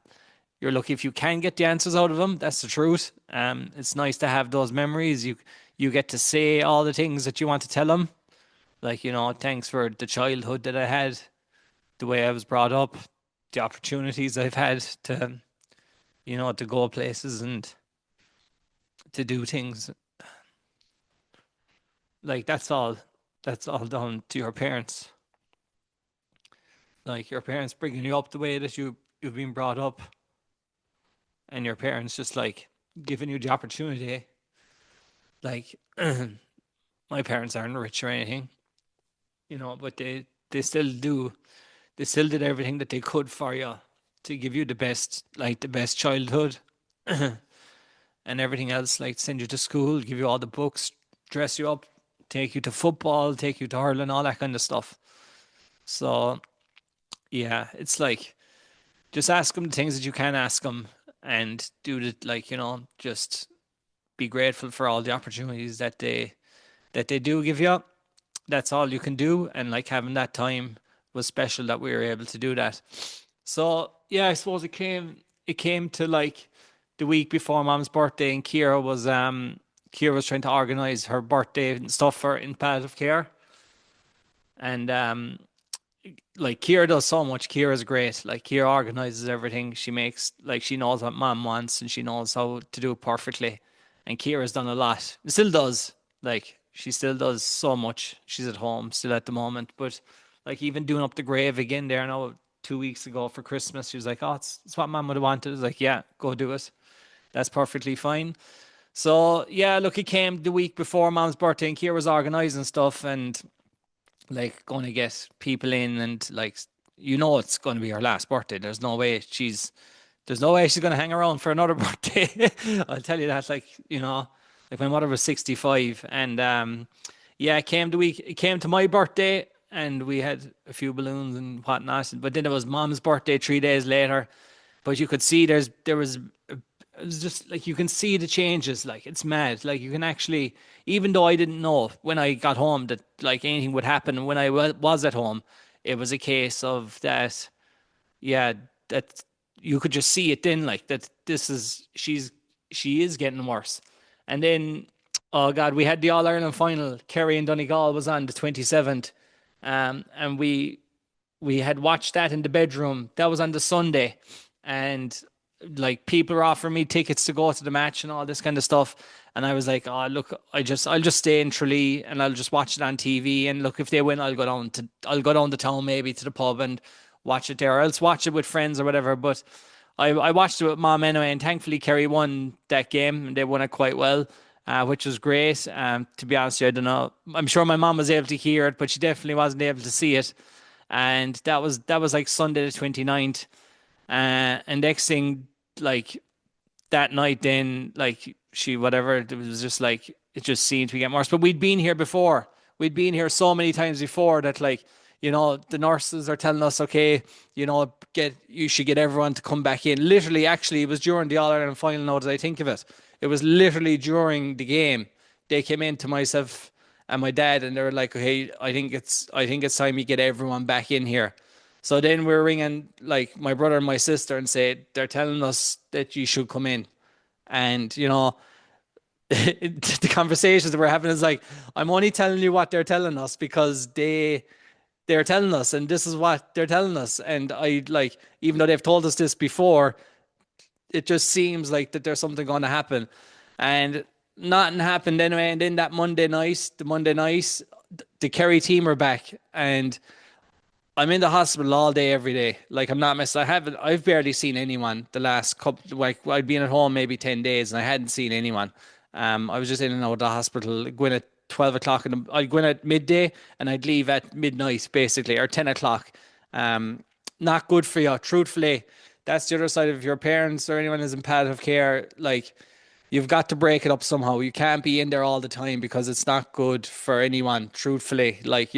you're lucky if you can get the answers out of them. That's the truth. It's nice to have those memories. You get to say all the things that you want to tell them, like, thanks for the childhood that I had, the way I was brought up, the opportunities I've had to go places and to do things. Like that's all down to your parents. Like your parents bringing you up the way that you've been brought up, and your parents just like giving you the opportunity. Like my parents aren't rich or anything, but they still do. They still did everything that they could for you to give you the best childhood and everything else, like send you to school, give you all the books, dress you up, take you to football, take you to hurling, all that kind of stuff. So yeah, it's like just ask them the things that you can ask them, and do the, like, just be grateful for all the opportunities that they do give you. That's all you can do, and like having that time was special that we were able to do that. So yeah, I suppose it came to like the week before mom's birthday, and Kira was trying to organize her birthday and stuff for in palliative care. And like Kira does so much. Kira's great. Like Kira organizes everything. She makes, like, she knows what mom wants, and she knows how to do it perfectly. And Kira's done a lot. Still does. Like she still does so much. She's at home still at the moment, but like even doing up the grave again there now 2 weeks ago for Christmas, she was like, "Oh, it's what mom would have wanted." I was like, "Yeah, go do it. That's perfectly fine." So yeah, look, it came the week before mom's birthday, and Kira was organizing stuff, and like going to get people in, and like it's going to be her last birthday. There's no way she's going to hang around for another birthday. I'll tell you that. Like my mother was 65, and yeah, it came to my birthday, and we had a few balloons and whatnot. But then it was mom's birthday 3 days later. But you could see it was just like you can see the changes. Like it's mad. Like you can actually, even though I didn't know when I got home that like anything would happen when I was at home, it was a case of that. Yeah, that you could just see it then, like that. She is getting worse. And then, oh God, we had the All Ireland final. Kerry and Donegal was on the 27th, and we had watched that in the bedroom. That was on the Sunday, and like people were offering me tickets to go to the match and all this kind of stuff. And I was like, oh look, I'll just stay in Tralee and I'll just watch it on TV. And look, if they win, I'll go down the town maybe to the pub and watch it there, or else watch it with friends or whatever. But I watched it with mom anyway, and thankfully Kerry won that game, and they won it quite well. Which was great. To be honest, with you, I don't know. I'm sure my mom was able to hear it, but she definitely wasn't able to see it. And that was like Sunday the 29th. And next thing, like that night, then like she whatever, it was just like it just seemed to be getting worse. But we'd been here before. We'd been here so many times before that like the nurses are telling us, okay, you should get everyone to come back in. Literally, actually, it was during the All Ireland final. Now that I think of it, it was literally during the game. They came in to myself and my dad, and they were like, "Okay, I think it's time you get everyone back in here." So then we're ringing like my brother and my sister and say they're telling us that you should come in, and the conversations that we're having is like, I'm only telling you what they're telling us because they're telling us, and this is what they're telling us. And I like, even though they've told us this before, it just seems like that there's something going to happen, and nothing happened anyway. And then that Monday night, the Kerry team are back, and I'm in the hospital all day, every day. Like I'm not messing. I've barely seen anyone the last couple. Like I'd been at home maybe 10 days, and I hadn't seen anyone. I was just in and out of the hospital. Going at 12 o'clock, and I'd go in at midday, and I'd leave at midnight, basically, or 10 o'clock. Not good for you, truthfully. That's the other side of your parents or anyone who's in palliative care. Like you've got to break it up somehow. You can't be in there all the time because it's not good for anyone, truthfully. Like,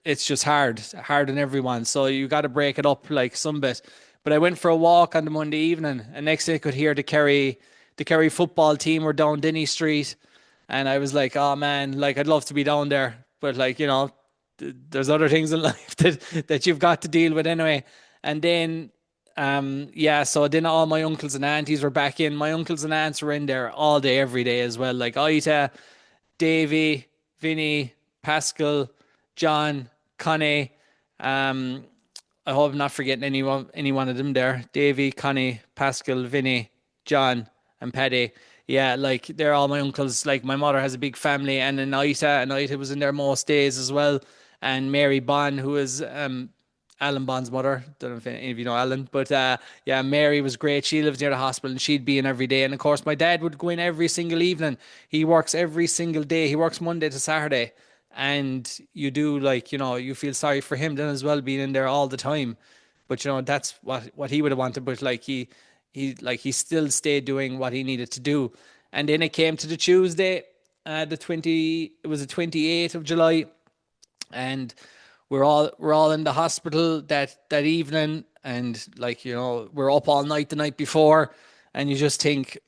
it's just hard on everyone. So you got to break it up like some bit. But I went for a walk on the Monday evening, and next thing I could hear the Kerry football team were down Denny Street, and I was like, oh man, like I'd love to be down there, but like there's other things in life that you've got to deal with anyway. And then yeah, so then all my uncles and aunties were back in. My uncles and aunts were in there all day, every day as well. Like Ita, Davy, Vinny, Pascal, John, Connie. Um, I hope I'm not forgetting any one of them there. Davy, Connie, Pascal, Vinny, John, and Paddy. Yeah, like they're all my uncles. Like my mother has a big family, and then Ita was in there most days as well. And Mary Bond, who is Alan Bond's mother. Don't know if any of you know Alan, but yeah, Mary was great. She lives near the hospital, and she'd be in every day. And of course, my dad would go in every single evening. He works every single day. He works Monday to Saturday, and you do like you feel sorry for him then as well, being in there all the time. But that's what he would have wanted. But like he still stayed doing what he needed to do. And then it came to the Tuesday, it was the 28th of July, and we're all in the hospital that evening, and like we're up all night the night before, and you just think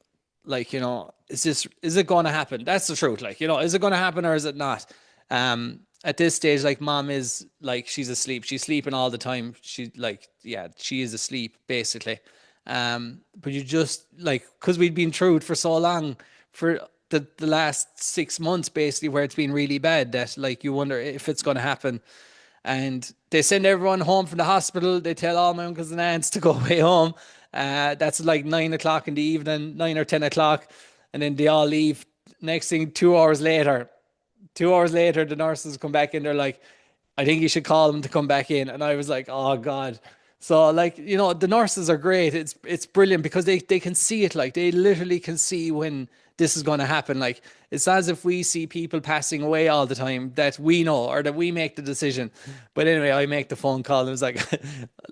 like is it going to happen? That's the truth. Like is it going to happen or is it not? At this stage, like mom is like she's asleep. She's sleeping all the time. She like yeah, she is asleep basically. But you just like because we'd been through it for so long, for the last 6 months basically, where it's been really bad, that like you wonder if it's going to happen. And they send everyone home from the hospital. They tell all my uncles and aunts to go away home. That's like 9 o'clock in the evening, 9 or 10 o'clock, and then they all leave. Next thing, 2 hours later, 2 hours later, the nurses come back in. They're like, I think you should call them to come back in. And I was like, oh God. So like, the nurses are great. It's brilliant because they can see it. Like they literally can see when this is going to happen. Like it's as if we see people passing away all the time that we know, or that we make the decision. But anyway, I make the phone call, and it was like,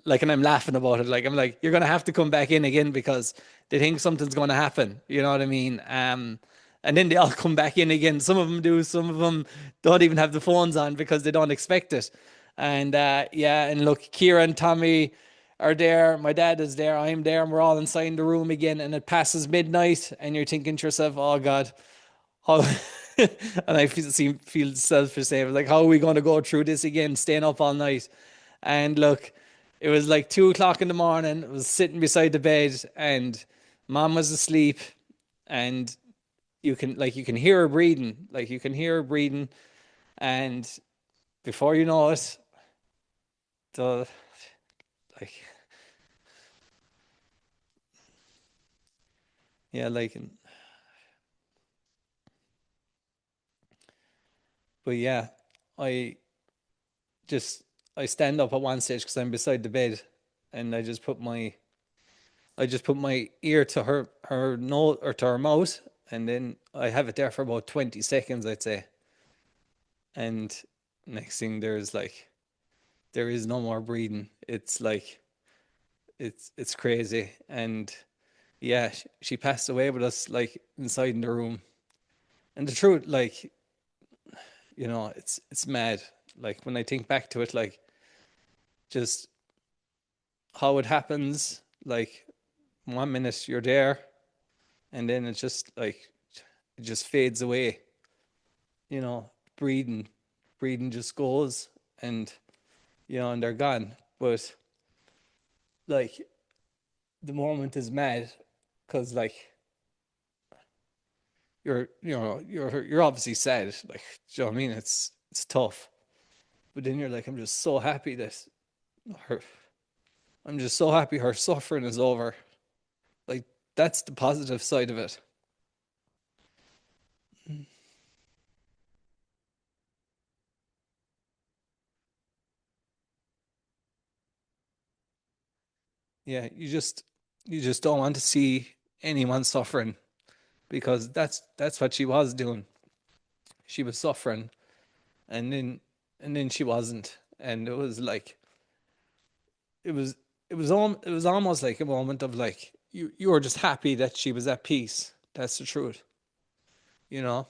like, and I'm laughing about it. Like I'm like, you're going to have to come back in again because they think something's going to happen. You know what I mean? And then they all come back in again. Some of them do, some of them don't even have the phones on because they don't expect it. And yeah, and look, Kira and Tommy are there. My dad is there. I'm there, and we're all inside the room again. And it passes midnight, and you're thinking to yourself, "Oh God, how?" And I feel selfish saying, like, how are we going to go through this again, staying up all night? And look, it was like 2 o'clock in the morning. I was sitting beside the bed, and mom was asleep, and you can hear her breathing, like you can hear her breathing, and before you know it, the like yeah, like, but yeah, I just I stand up at one stage because I'm beside the bed, and I just put my ear to her nose or to her mouth, and then I have it there for about 20 seconds, I'd say. And next thing, there is no more breathing. It's like it's crazy. And yeah, she passed away with us like inside in the room. And the truth, like, it's mad. Like when I think back to it, like just how it happens, like 1 minute you're there and then it's just like it just fades away, you know, breathing, breathing just goes and and they're gone. But like the moment is mad because like you're obviously sad, like do you know what I mean? It's tough. But then you're like, I'm just so happy that her I'm just so happy her suffering is over. Like that's the positive side of it. Yeah, you just don't want to see anyone suffering because that's what she was doing. She was suffering and then she wasn't. And it was like it was it was almost like a moment of like you were just happy that she was at peace. That's the truth. You know,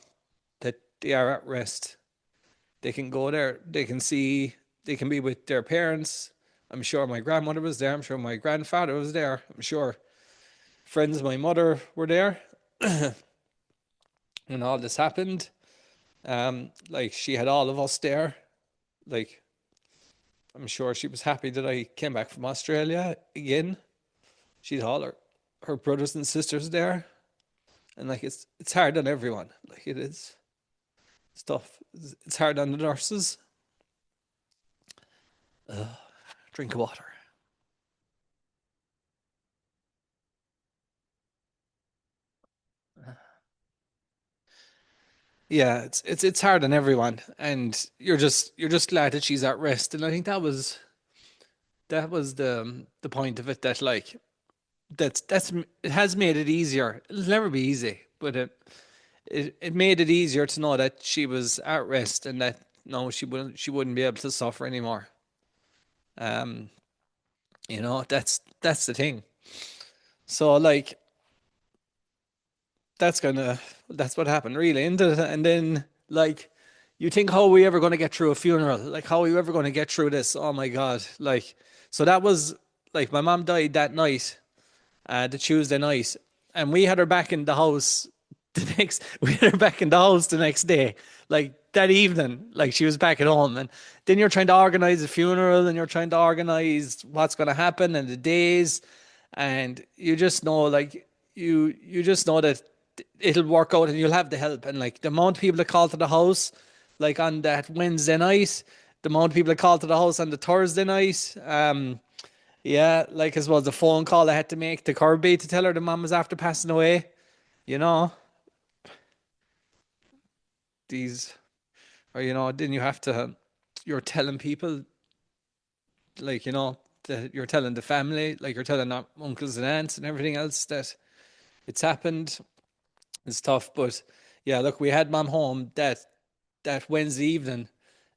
that they are at rest. They can go there, they can see, they can be with their parents. I'm sure my grandmother was there. I'm sure my grandfather was there. I'm sure friends of my mother were there when all this happened. Like she had all of us there. Like I'm sure she was happy that I came back from Australia again. She'd all her brothers and sisters there. And like it's hard on everyone. Like it is. It's tough. It's hard on the nurses. Drink of water. Yeah, it's hard on everyone, and you're just glad that she's at rest, and I think that was the point of it that like that's it has made it easier. It'll never be easy, but it made it easier to know that she was at rest and that no, she wouldn't be able to suffer anymore. Um, that's the thing. So like that's what happened really, isn't it? And then like you think how are we ever going to get through a funeral? Like how are you ever going to get through this? Oh my God. Like so that was like my mom died that night, the Tuesday night, and we had her back in the house we had her back in the house the next day. Like that evening, like she was back at home, and then you're trying to organize a funeral and you're trying to organize what's going to happen and the days, and you just know like you just know that it'll work out and you'll have the help. And like the amount of people that call to the house, like on that Wednesday night, the amount of people that called to the house on the Thursday night, yeah, like as well as the phone call I had to make to Kirby to tell her the mom was after passing away. You know, these, or then you have to, you're telling people, like that you're telling the family, like you're telling our uncles and aunts and everything else that it's happened. It's tough, but yeah, look, we had mom home that Wednesday evening,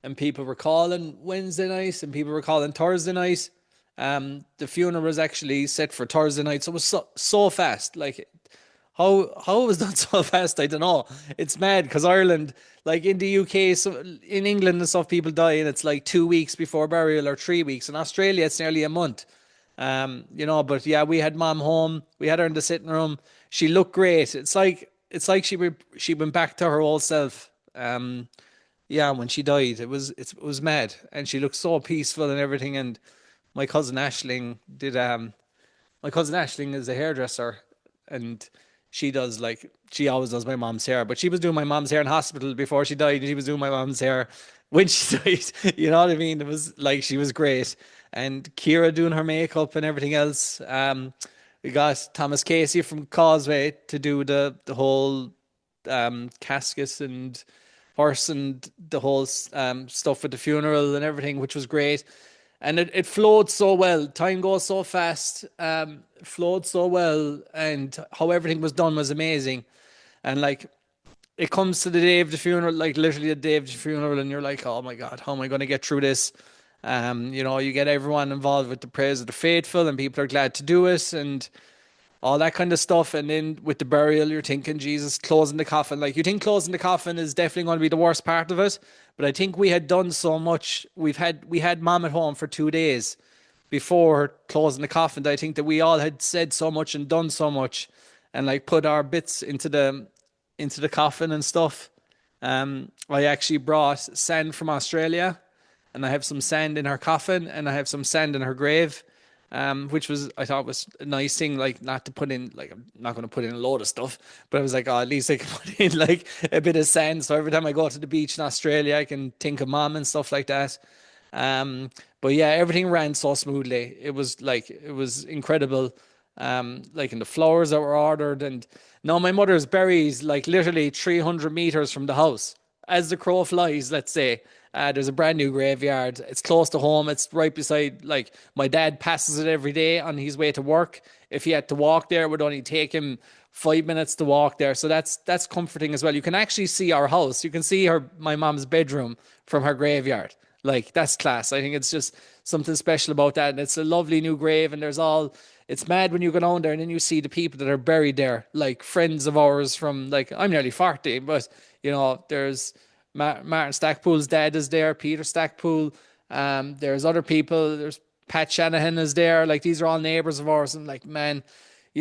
and people were calling Wednesday night, and people were calling Thursday night. The funeral was actually set for Thursday night, so it was so fast. Like how it was done so fast, I don't know. It's mad because Ireland, like in the UK, so in England and stuff, people die and it's like 2 weeks before burial or 3 weeks. In Australia, it's nearly a month. But yeah, we had mom home. We had her in the sitting room. She looked great. It's like she went back to her old self. Yeah, when she died, it was mad, and she looked so peaceful and everything. And my cousin Ashling did my cousin Ashling is a hairdresser, and she always does my mom's hair. But she was doing my mom's hair in hospital before she died. She was doing my mom's hair when she died. You know what I mean? It was like she was great, and Kira doing her makeup and everything else. We got Thomas Casey from Causeway to do the whole casket and horse and the whole stuff with the funeral and everything, which was great. And it flowed so well. Time goes so fast. Flowed so well, and how everything was done was amazing. And like it comes to the day of the funeral, like literally the day of the funeral, and you're like, oh my God, how am I going to get through this? You get everyone involved with the prayers of the faithful, and people are glad to do it. And all that kind of stuff. And then with the burial, you're thinking, Jesus, closing the coffin. Like, you think closing the coffin is definitely going to be the worst part of it. But I think we had done so much. We had mom at home for 2 days before closing the coffin. That I think that we all had said so much and done so much, and like put our bits into the coffin and stuff. I actually brought sand from Australia, and I have some sand in her coffin, and I have some sand in her grave, which was I thought was a nice thing. Like, not to put in, like, I'm not going to put in a load of stuff, but I was like, oh, at least I can put in like a bit of sand. So every time I go to the beach in Australia, I can think of mom and stuff like that. Um, but yeah, everything ran so smoothly. It was incredible. Like, in the flowers that were ordered, and no, my mother's buried like literally 300 meters from the house. As the crow flies, let's say. There's a brand new graveyard. It's close to home. It's right beside, like, my dad passes it every day on his way to work. If he had to walk there, it would only take him 5 minutes to walk there. So that's comforting as well. You can actually see our house. You can see my mom's bedroom from her graveyard. Like, that's class. I think it's just something special about that. And it's a lovely new grave. And it's mad when you go down there and then you see the people that are buried there, like friends of ours from, like, I'm nearly 40, but there's Martin Stackpool's dad is there, Peter Stackpool. There's other people. There's Pat Shanahan is there. Like, these are all neighbors of ours. And, like, man,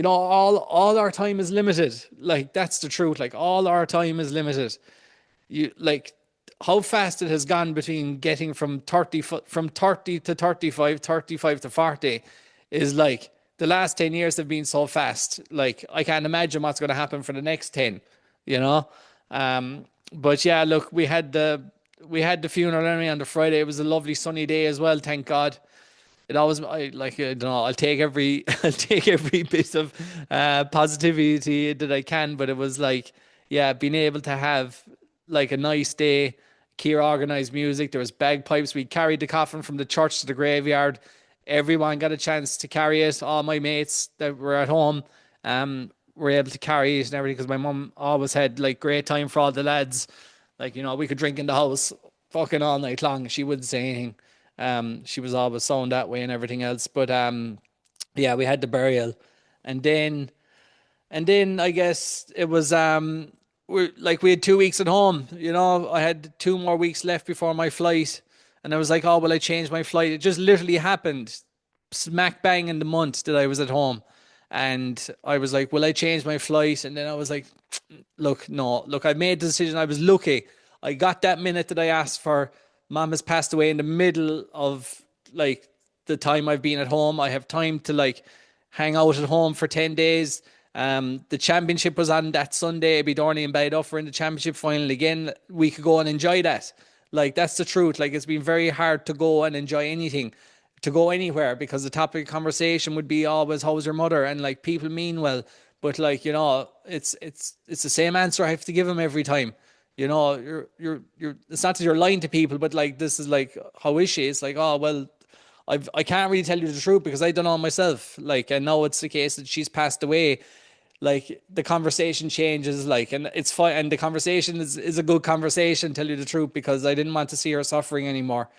all our time is limited. Like, that's the truth. Like, all our time is limited. You like how fast it has gone between getting from 30 to 35, 35 to 40 is like the last 10 years have been so fast. Like, I can't imagine what's going to happen for the next 10, you know? But yeah, look, we had the funeral anyway on the Friday. It was a lovely sunny day as well, thank God. I don't know, I'll take every I'll take every bit of positivity that I can, but it was like, yeah, being able to have like a nice day. Kier organized music. There was bagpipes. We carried the coffin from the church to the graveyard. Everyone got a chance to carry it. All my mates that were at home were able to carry it and everything, because my mum always had like great time for all the lads. Like, we could drink in the house fucking all night long. She wouldn't say anything. She was always sound that way and everything else. But yeah, we had the burial, and then I guess it was we had 2 weeks at home. I had 2 more weeks left before my flight, and I was like, oh, well, I changed my flight. It just literally happened smack bang in the month that I was at home. And I was like, well, I changed my flight. And then I was like, look, no, look, I made the decision. I was lucky. I got that minute that I asked for. Mom has passed away in the middle of like the time I've been at home. I have time to like hang out at home for 10 days. The championship was on that Sunday. Aberdeen and Ballyduff were in the championship final again. We could go and enjoy that. Like, that's the truth. Like, it's been very hard to go and enjoy anything, to go anywhere, because the topic of conversation would be always, how's your mother? And like, people mean well, but like, it's the same answer I have to give them every time. You're it's not that you're lying to people, but like, this is like, how is she? It's like, oh well, I can't really tell you the truth because I don't know myself. Like, and now it's the case that she's passed away. Like, the conversation changes, like, and it's fine. And the conversation is a good conversation, tell you the truth, because I didn't want to see her suffering anymore.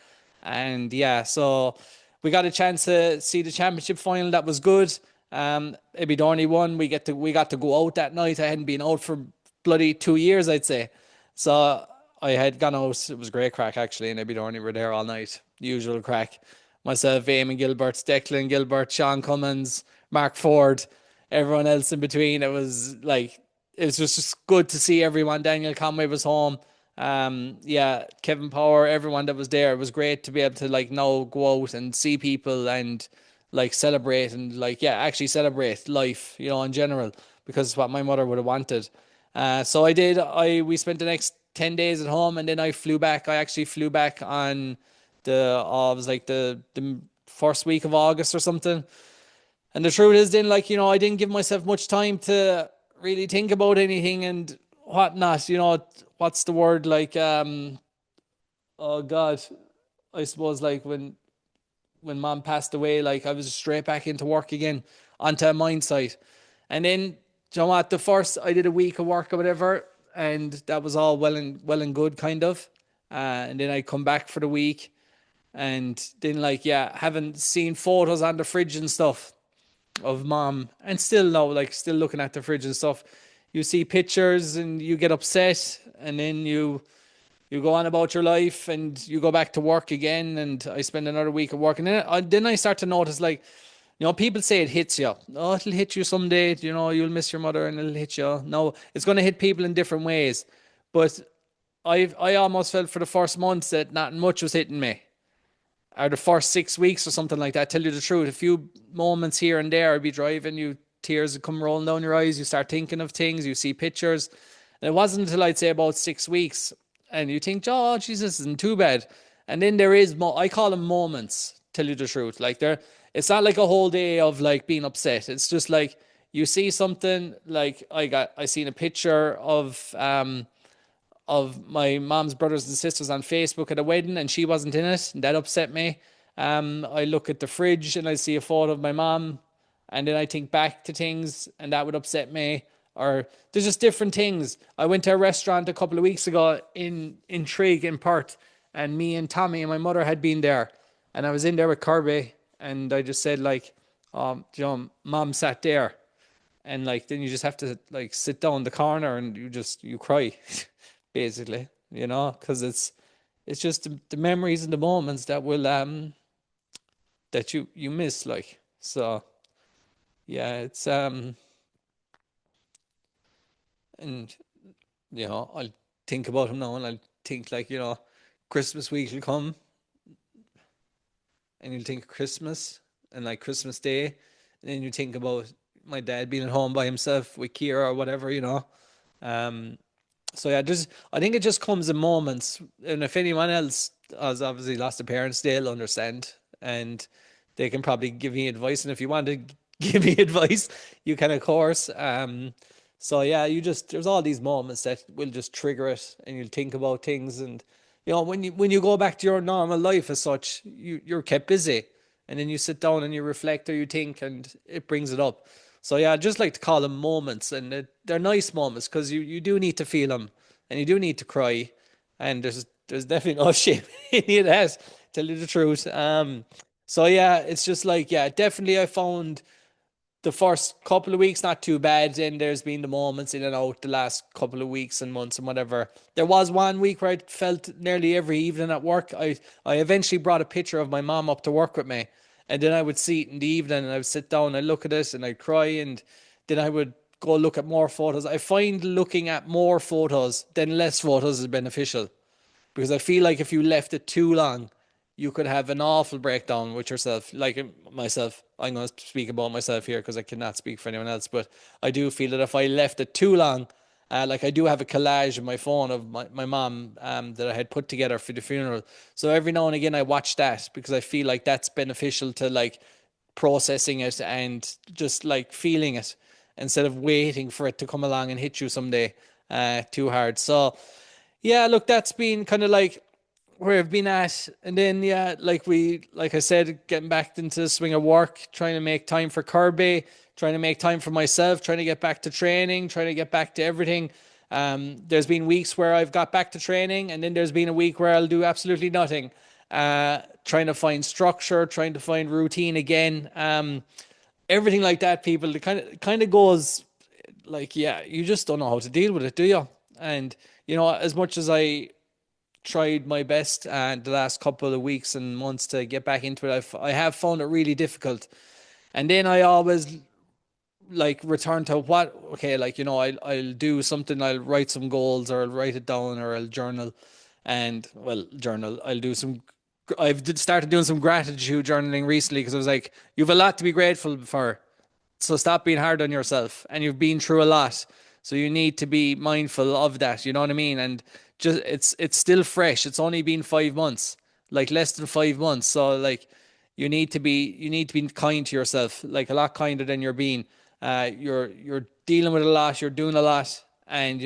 And yeah, so we got a chance to see the championship final. That was good. Aberdeen won. We got to go out that night. I hadn't been out for bloody 2 years, I'd say. So I had gone out. It was great crack actually, and Aberdeen were there all night. Usual crack. Myself, Eamon Gilbert, Declan Gilbert, Sean Cummins, Mark Ford, everyone else in between. It was just good to see everyone. Daniel Conway was home. Yeah, Kevin Power, everyone that was there. It was great to be able to like now go out and see people and like celebrate and like, yeah, actually celebrate life, in general, because it's what my mother would have wanted. So I did. We spent the next 10 days at home, and then I flew back. I actually flew back on it was like the first week of August or something. And the truth is, then, like, I didn't give myself much time to really think about anything and whatnot. What's the word? Like, oh God, I suppose like when mom passed away, like, I was straight back into work again, onto a mine site. And then, what? The first, I did a week of work or whatever, and that was all well and good, kind of. And then I come back for the week, and then, like, yeah, having seen photos on the fridge and stuff. of mom, and still now, like still looking at the fridge and stuff. You see pictures and you get upset, and then you go on about your life and you go back to work again. And I spend another week of work, and then I start to notice, like, people say it hits you. Oh, it'll hit you someday. You'll miss your mother and it'll hit you. No, it's going to hit people in different ways. But I almost felt for the first months that not much was hitting me, or the first 6 weeks or something like that. Tell you the truth, a few moments here and there, I'd be driving, tears would come rolling down your eyes. You start thinking of things, you see pictures. And it wasn't until I'd say about 6 weeks, and you think, oh, Jesus, isn't too bad. And then there is, I call them moments, tell you the truth. Like, it's not like a whole day of like being upset. It's just like you see something, like I seen a picture of my mom's brothers and sisters on Facebook at a wedding, and she wasn't in it, and that upset me. I look at the fridge and I see a photo of my mom, and then I think back to things, and that would upset me. Or there's just different things. I went to a restaurant a couple of weeks ago in Trig in Perth, and me and Tommy and my mother had been there, and I was in there with Kirby, and I just said, like, mom sat there, and like then you just have to like sit down in the corner and you cry, basically, because it's just the memories and the moments that will that you miss, like. So yeah, it's and I'll think about him now, and I'll think, like, Christmas week will come, and you'll think of Christmas and like Christmas Day, and then you think about my dad being at home by himself with Kira or whatever. Um, So yeah, I think it just comes in moments, and if anyone else has obviously lost a parents, they'll understand, and they can probably give me advice. And if you want to give me advice, you can, of course. So yeah, there's all these moments that will just trigger it, and you'll think about things, and when you go back to your normal life as such, you're kept busy, and then you sit down and you reflect or you think, and it brings it up. So yeah, I just like to call them moments, and they're nice moments because you do need to feel them, and you do need to cry, and there's definitely no shame in any of that. Tell you the truth. So yeah, it's just like, yeah, definitely I found the first couple of weeks not too bad. Then there's been the moments in and out the last couple of weeks and months and whatever. There was one week where I felt nearly every evening at work. I eventually brought a picture of my mom up to work with me, and then I would see it in the evening, and I would sit down and look at it, and I'd cry, and then I would go look at more photos. I find looking at more photos than less photos is beneficial, because I feel like if you left it too long, you could have an awful breakdown with yourself. Like, myself, I'm going to speak about myself here because I cannot speak for anyone else, but I do feel that if I left it too long, like, I do have a collage in my phone of my mom, that I had put together for the funeral. So every now and again I watch that, because I feel like that's beneficial to like processing it and just like feeling it, instead of waiting for it to come along and hit you someday too hard. So yeah, look, that's been kind of like where I've been at. And then, yeah, like I said, getting back into the swing of work, trying to make time for Kirby, trying to make time for myself, trying to get back to training, trying to get back to everything. There's been weeks where I've got back to training, and then there's been a week where I'll do absolutely nothing. Trying to find structure, trying to find routine again. Everything like that, people. It kind of goes like, yeah, you just don't know how to deal with it, do you? And as much as I tried my best the last couple of weeks and months to get back into it, I have found it really difficult. And then I always like return to what, okay, like, I'll do something, I'll write some goals, or I'll write it down, or I'll journal. And, well, journal, I'll do some, started doing some gratitude journaling recently, because I was like, you've a lot to be grateful for. So stop being hard on yourself, and you've been through a lot. So you need to be mindful of that. You know what I mean? And just, it's still fresh. It's only been 5 months, like less than 5 months. So like, you need to be kind to yourself, like a lot kinder than you're being. You're dealing with a lot. You're doing a lot, and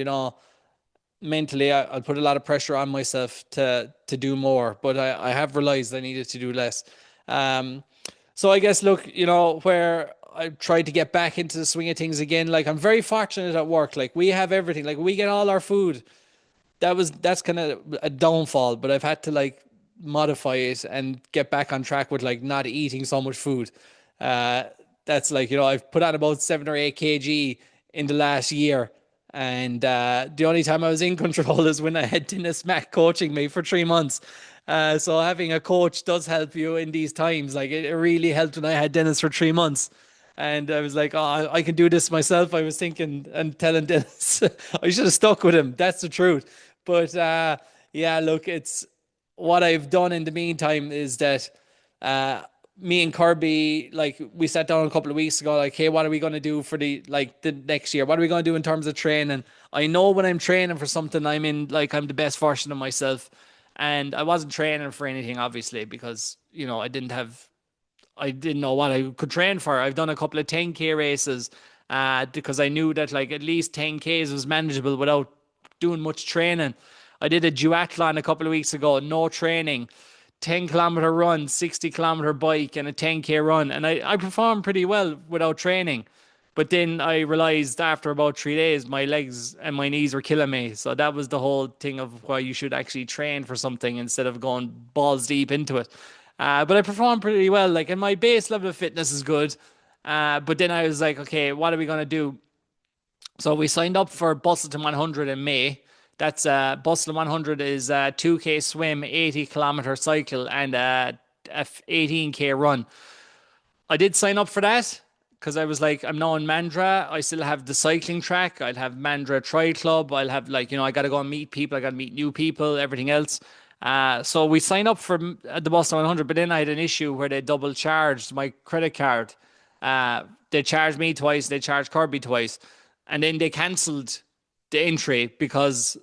mentally, I'll put a lot of pressure on myself to do more. But I have realized I needed to do less. Um, so I guess, look, where I tried to get back into the swing of things again. Like, I'm very fortunate at work. Like, we have everything. Like, we get all our food. That's kind of a downfall, but I've had to like modify it and get back on track with like not eating so much food. Uh, that's like, I've put on about 7 or 8 kg in the last year. And the only time I was in control is when I had Dennis Mack coaching me for 3 months. So having a coach does help you in these times. Like it really helped when I had Dennis for 3 months. And I was like, oh, I can do this myself. I was thinking and telling Dennis, I should have stuck with him. That's the truth. But yeah, look, it's what I've done in the meantime is that uh, me and Kirby, like we sat down a couple of weeks ago, like, hey, what are we going to do for the next year? What are we going to do in terms of training? I know when I'm training for something, I'm the best version of myself. And I wasn't training for anything, obviously, because, I didn't know what I could train for. I've done a couple of 10K races because I knew that like at least 10Ks was manageable without doing much training. I did a duathlon a couple of weeks ago, no training, 10 kilometer run, 60 kilometer bike, and a 10K run. And I performed pretty well without training. But then I realized after about 3 days, my legs and my knees were killing me. So that was the whole thing of why you should actually train for something instead of going balls deep into it. But I performed pretty well. Like, and my base level of fitness is good. But then I was like, okay, what are we going to do? So we signed up for Bustleton 100 in May. That's Bustleton 100 is a 2K swim, 80 kilometer cycle, and a 18K run. I did sign up for that because I was like, I'm now in Mandra. I still have the cycling track. I'll have Mandra Tri Club. I'll have I got to go and meet people. I got to meet new people, everything else. So we signed up for the Boston 100, but then I had an issue where they double charged my credit card. They charged me twice. They charged Kirby twice. And then they cancelled the entry because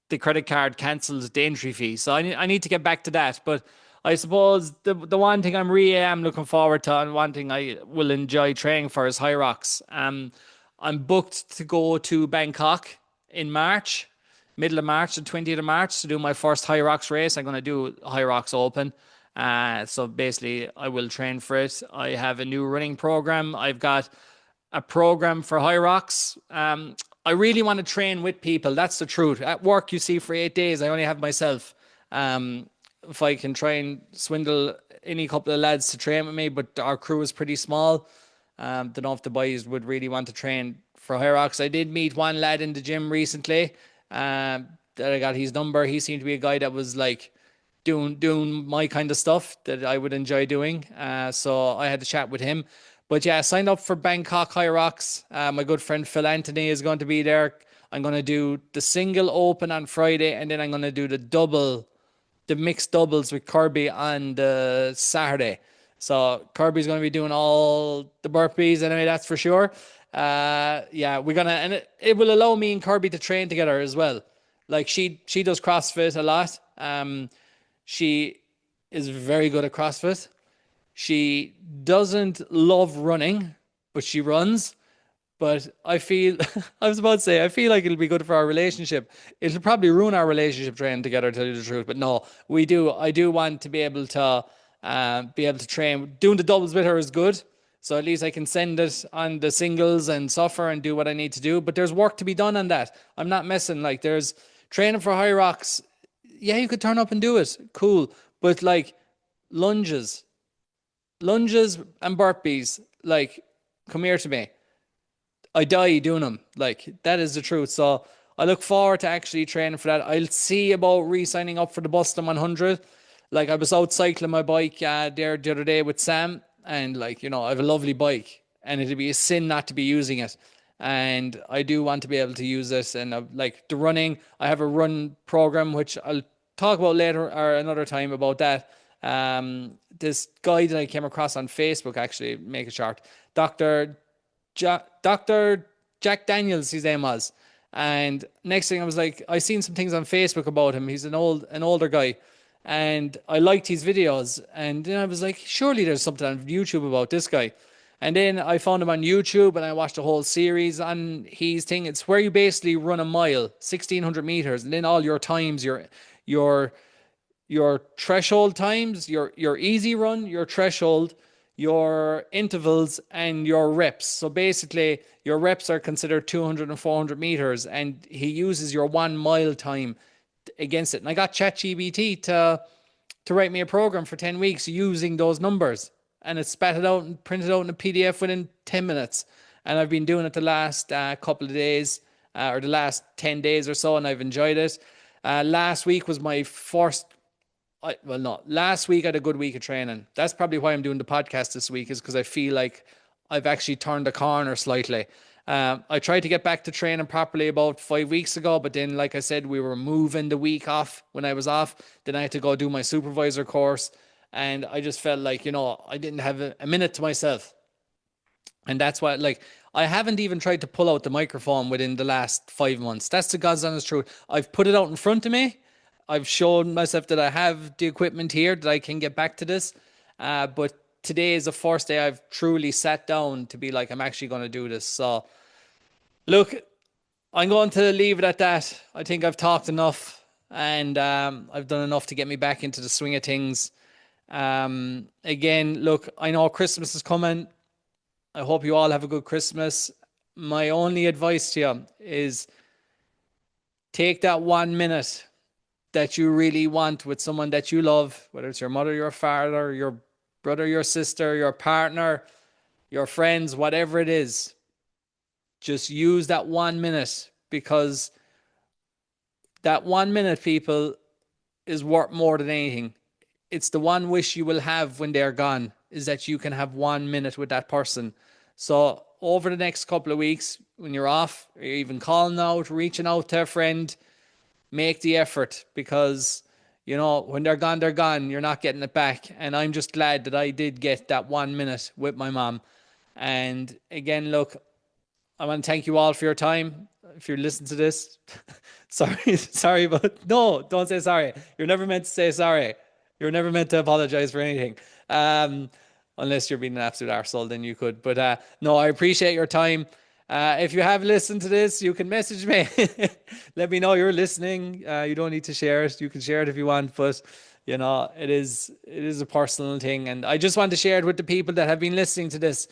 the credit card cancels the entry fee. So I need to get back to that. But I suppose the one thing I'm really am looking forward to and one thing I will enjoy training for is High Rocks. I'm booked to go to Bangkok in March, middle of March, the 20th of March, to do my first High Rocks race. I'm going to do High Rocks Open. So basically, I will train for it. I have a new running program. I've got a program for High Rocks. I really want to train with people. That's the truth. At work, you see, for 8 days, I only have myself. If I can try and swindle any couple of lads to train with me, but our crew is pretty small. Don't know if the boys would really want to train for High Rocks. I did meet one lad in the gym recently that I got his number. He seemed to be a guy that was like doing my kind of stuff that I would enjoy doing. So I had to chat with him. But yeah, I signed up for Bangkok High Rocks. My good friend Phil Anthony is going to be there. I'm going to do the single open on Friday, and then I'm going to do the mixed doubles with Kirby on the Saturday. So Kirby's going to be doing all the burpees anyway, that's for sure. Yeah, and it will allow me and Kirby to train together as well. Like she does CrossFit a lot. She is very good at CrossFit. She doesn't love running, but she runs. But I feel, I was about to say, I feel like it'll be good for our relationship. It'll probably ruin our relationship training together, to tell you the truth. But no, we do. I do want to be able to train. Doing the doubles with her is good. So at least I can send it on the singles and suffer and do what I need to do. But there's work to be done on that. I'm not messing. Like there's training for High Rocks. Yeah, you could turn up and do it. Cool. But like lunges, lunges and burpees, like, come here to me. I die doing them. Like, that is the truth. So I look forward to actually training for that. I'll see about re-signing up for the Boston 100. Like, I was out cycling my bike there the other day with Sam, and like, I have a lovely bike, and it'd be a sin not to be using it. And I do want to be able to use this. And like the running, I have a run program, which I'll talk about later or another time about that. This guy that I came across on Facebook, actually, make it short, Dr. Jack Daniels, his name was. And next thing I was like, I seen some things on Facebook about him. He's an older guy. And I liked his videos. And then I was like, surely there's something on YouTube about this guy. And then I found him on YouTube and I watched a whole series on his thing. It's where you basically run a mile, 1,600 meters, and then all your times, your threshold times, your easy run, your threshold, your intervals, and your reps. So basically, your reps are considered 200 and 400 meters, and he uses your 1 mile time against it. And I got ChatGPT to write me a program for 10 weeks using those numbers. and it's spat it out and printed out in a PDF within 10 minutes. And I've been doing it the last couple of days, or the last 10 days or so, and I've enjoyed it. Last week was my first, well, no, last week I had a good week of training. That's probably why I'm doing the podcast this week, is because I feel like I've actually turned the corner slightly. I tried to get back to training properly about 5 weeks ago, but then, like I said, we were moving the week off when I was off. Then I had to go do my supervisor course, and I just felt like, I didn't have a minute to myself. And that's why, like, I haven't even tried to pull out the microphone within the last 5 months. That's the God's honest truth. I've put it out in front of me. I've shown myself that I have the equipment here, that I can get back to this. But today is the first day I've truly sat down to be like, I'm actually going to do this. So, look, I'm going to leave it at that. I think I've talked enough, and I've done enough to get me back into the swing of things. Again, look, I know Christmas is coming. I hope you all have a good Christmas. My only advice to you is take that 1 minute that you really want with someone that you love, whether it's your mother, your father, your brother, your sister, your partner, your friends, whatever it is. Just use that 1 minute, because that 1 minute, people, is worth more than anything. It's the one wish you will have when they're gone, is that you can have 1 minute with that person. So over the next couple of weeks, when you're off, or you're even calling out, reaching out to a friend, make the effort, because, when they're gone, they're gone. You're not getting it back. And I'm just glad that I did get that 1 minute with my mom. And again, look, I want to thank you all for your time. If you're listening to this, sorry, but no, don't say sorry. You're never meant to say sorry. You're never meant to apologize for anything. Unless you're being an absolute arsehole, then you could. But no, I appreciate your time. If you have listened to this, you can message me. Let me know you're listening. You don't need to share it. You can share it if you want, but it is a personal thing, and I just want to share it with the people that have been listening to this.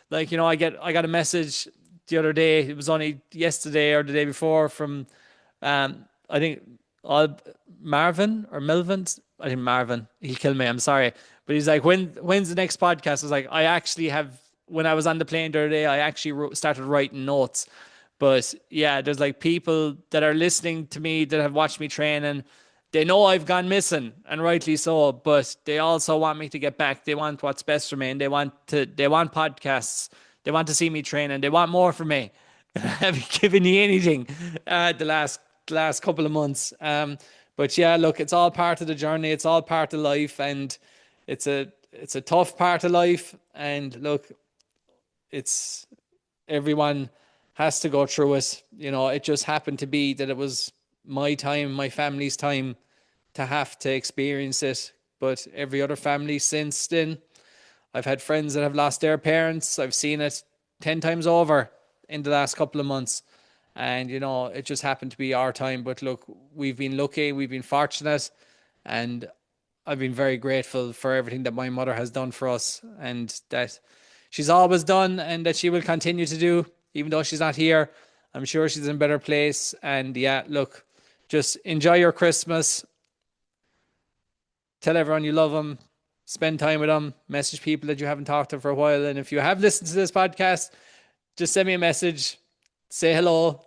Like, I got a message the other day. It was only yesterday or the day before from, I think, Marvin or Melvin. I think Marvin. He'll kill me. I'm sorry, but he's like, when's the next podcast? I was like, I actually have. When I was on the plane the other day, I actually started writing notes. But yeah, there's like people that are listening to me that have watched me train, and they know I've gone missing, and rightly so. But they also want me to get back. They want what's best for me, and they want podcasts. They want to see me train, and they want more from me. I haven't given you anything the last couple of months. But yeah, look, it's all part of the journey. It's all part of life, and it's a tough part of life. And look, it's everyone has to go through it. It just happened to be that it was my time, my family's time to have to experience it. But every other family since then, I've had friends that have lost their parents. I've seen it 10 times over in the last couple of months. And, it just happened to be our time. But look, we've been lucky, we've been fortunate, and I've been very grateful for everything that my mother has done for us, and that she's always done, and that she will continue to do, even though she's not here. I'm sure she's in a better place. And yeah, look, just enjoy your Christmas. Tell everyone you love them. Spend time with them. Message people that you haven't talked to for a while. And if you have listened to this podcast, just send me a message. Say hello.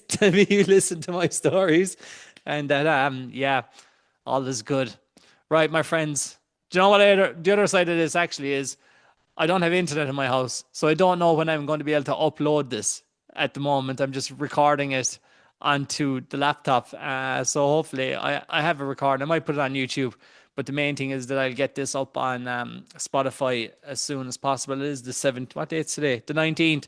Tell me you listen to my stories, and that yeah, all is good. Right, my friends. Do you know what the other side of this actually is? I don't have internet in my house, so I don't know when I'm going to be able to upload this. At the moment, I'm just recording it onto the laptop. So hopefully I have a record. I might put it on YouTube, but the main thing is that I'll get this up on Spotify as soon as possible. It is the 7th. What date's today? The 19th.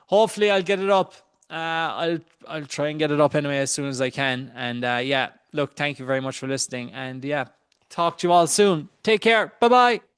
Hopefully I'll get it up. I'll try and get it up anyway as soon as I can. And yeah, look, thank you very much for listening. And yeah, talk to you all soon. Take care. Bye bye.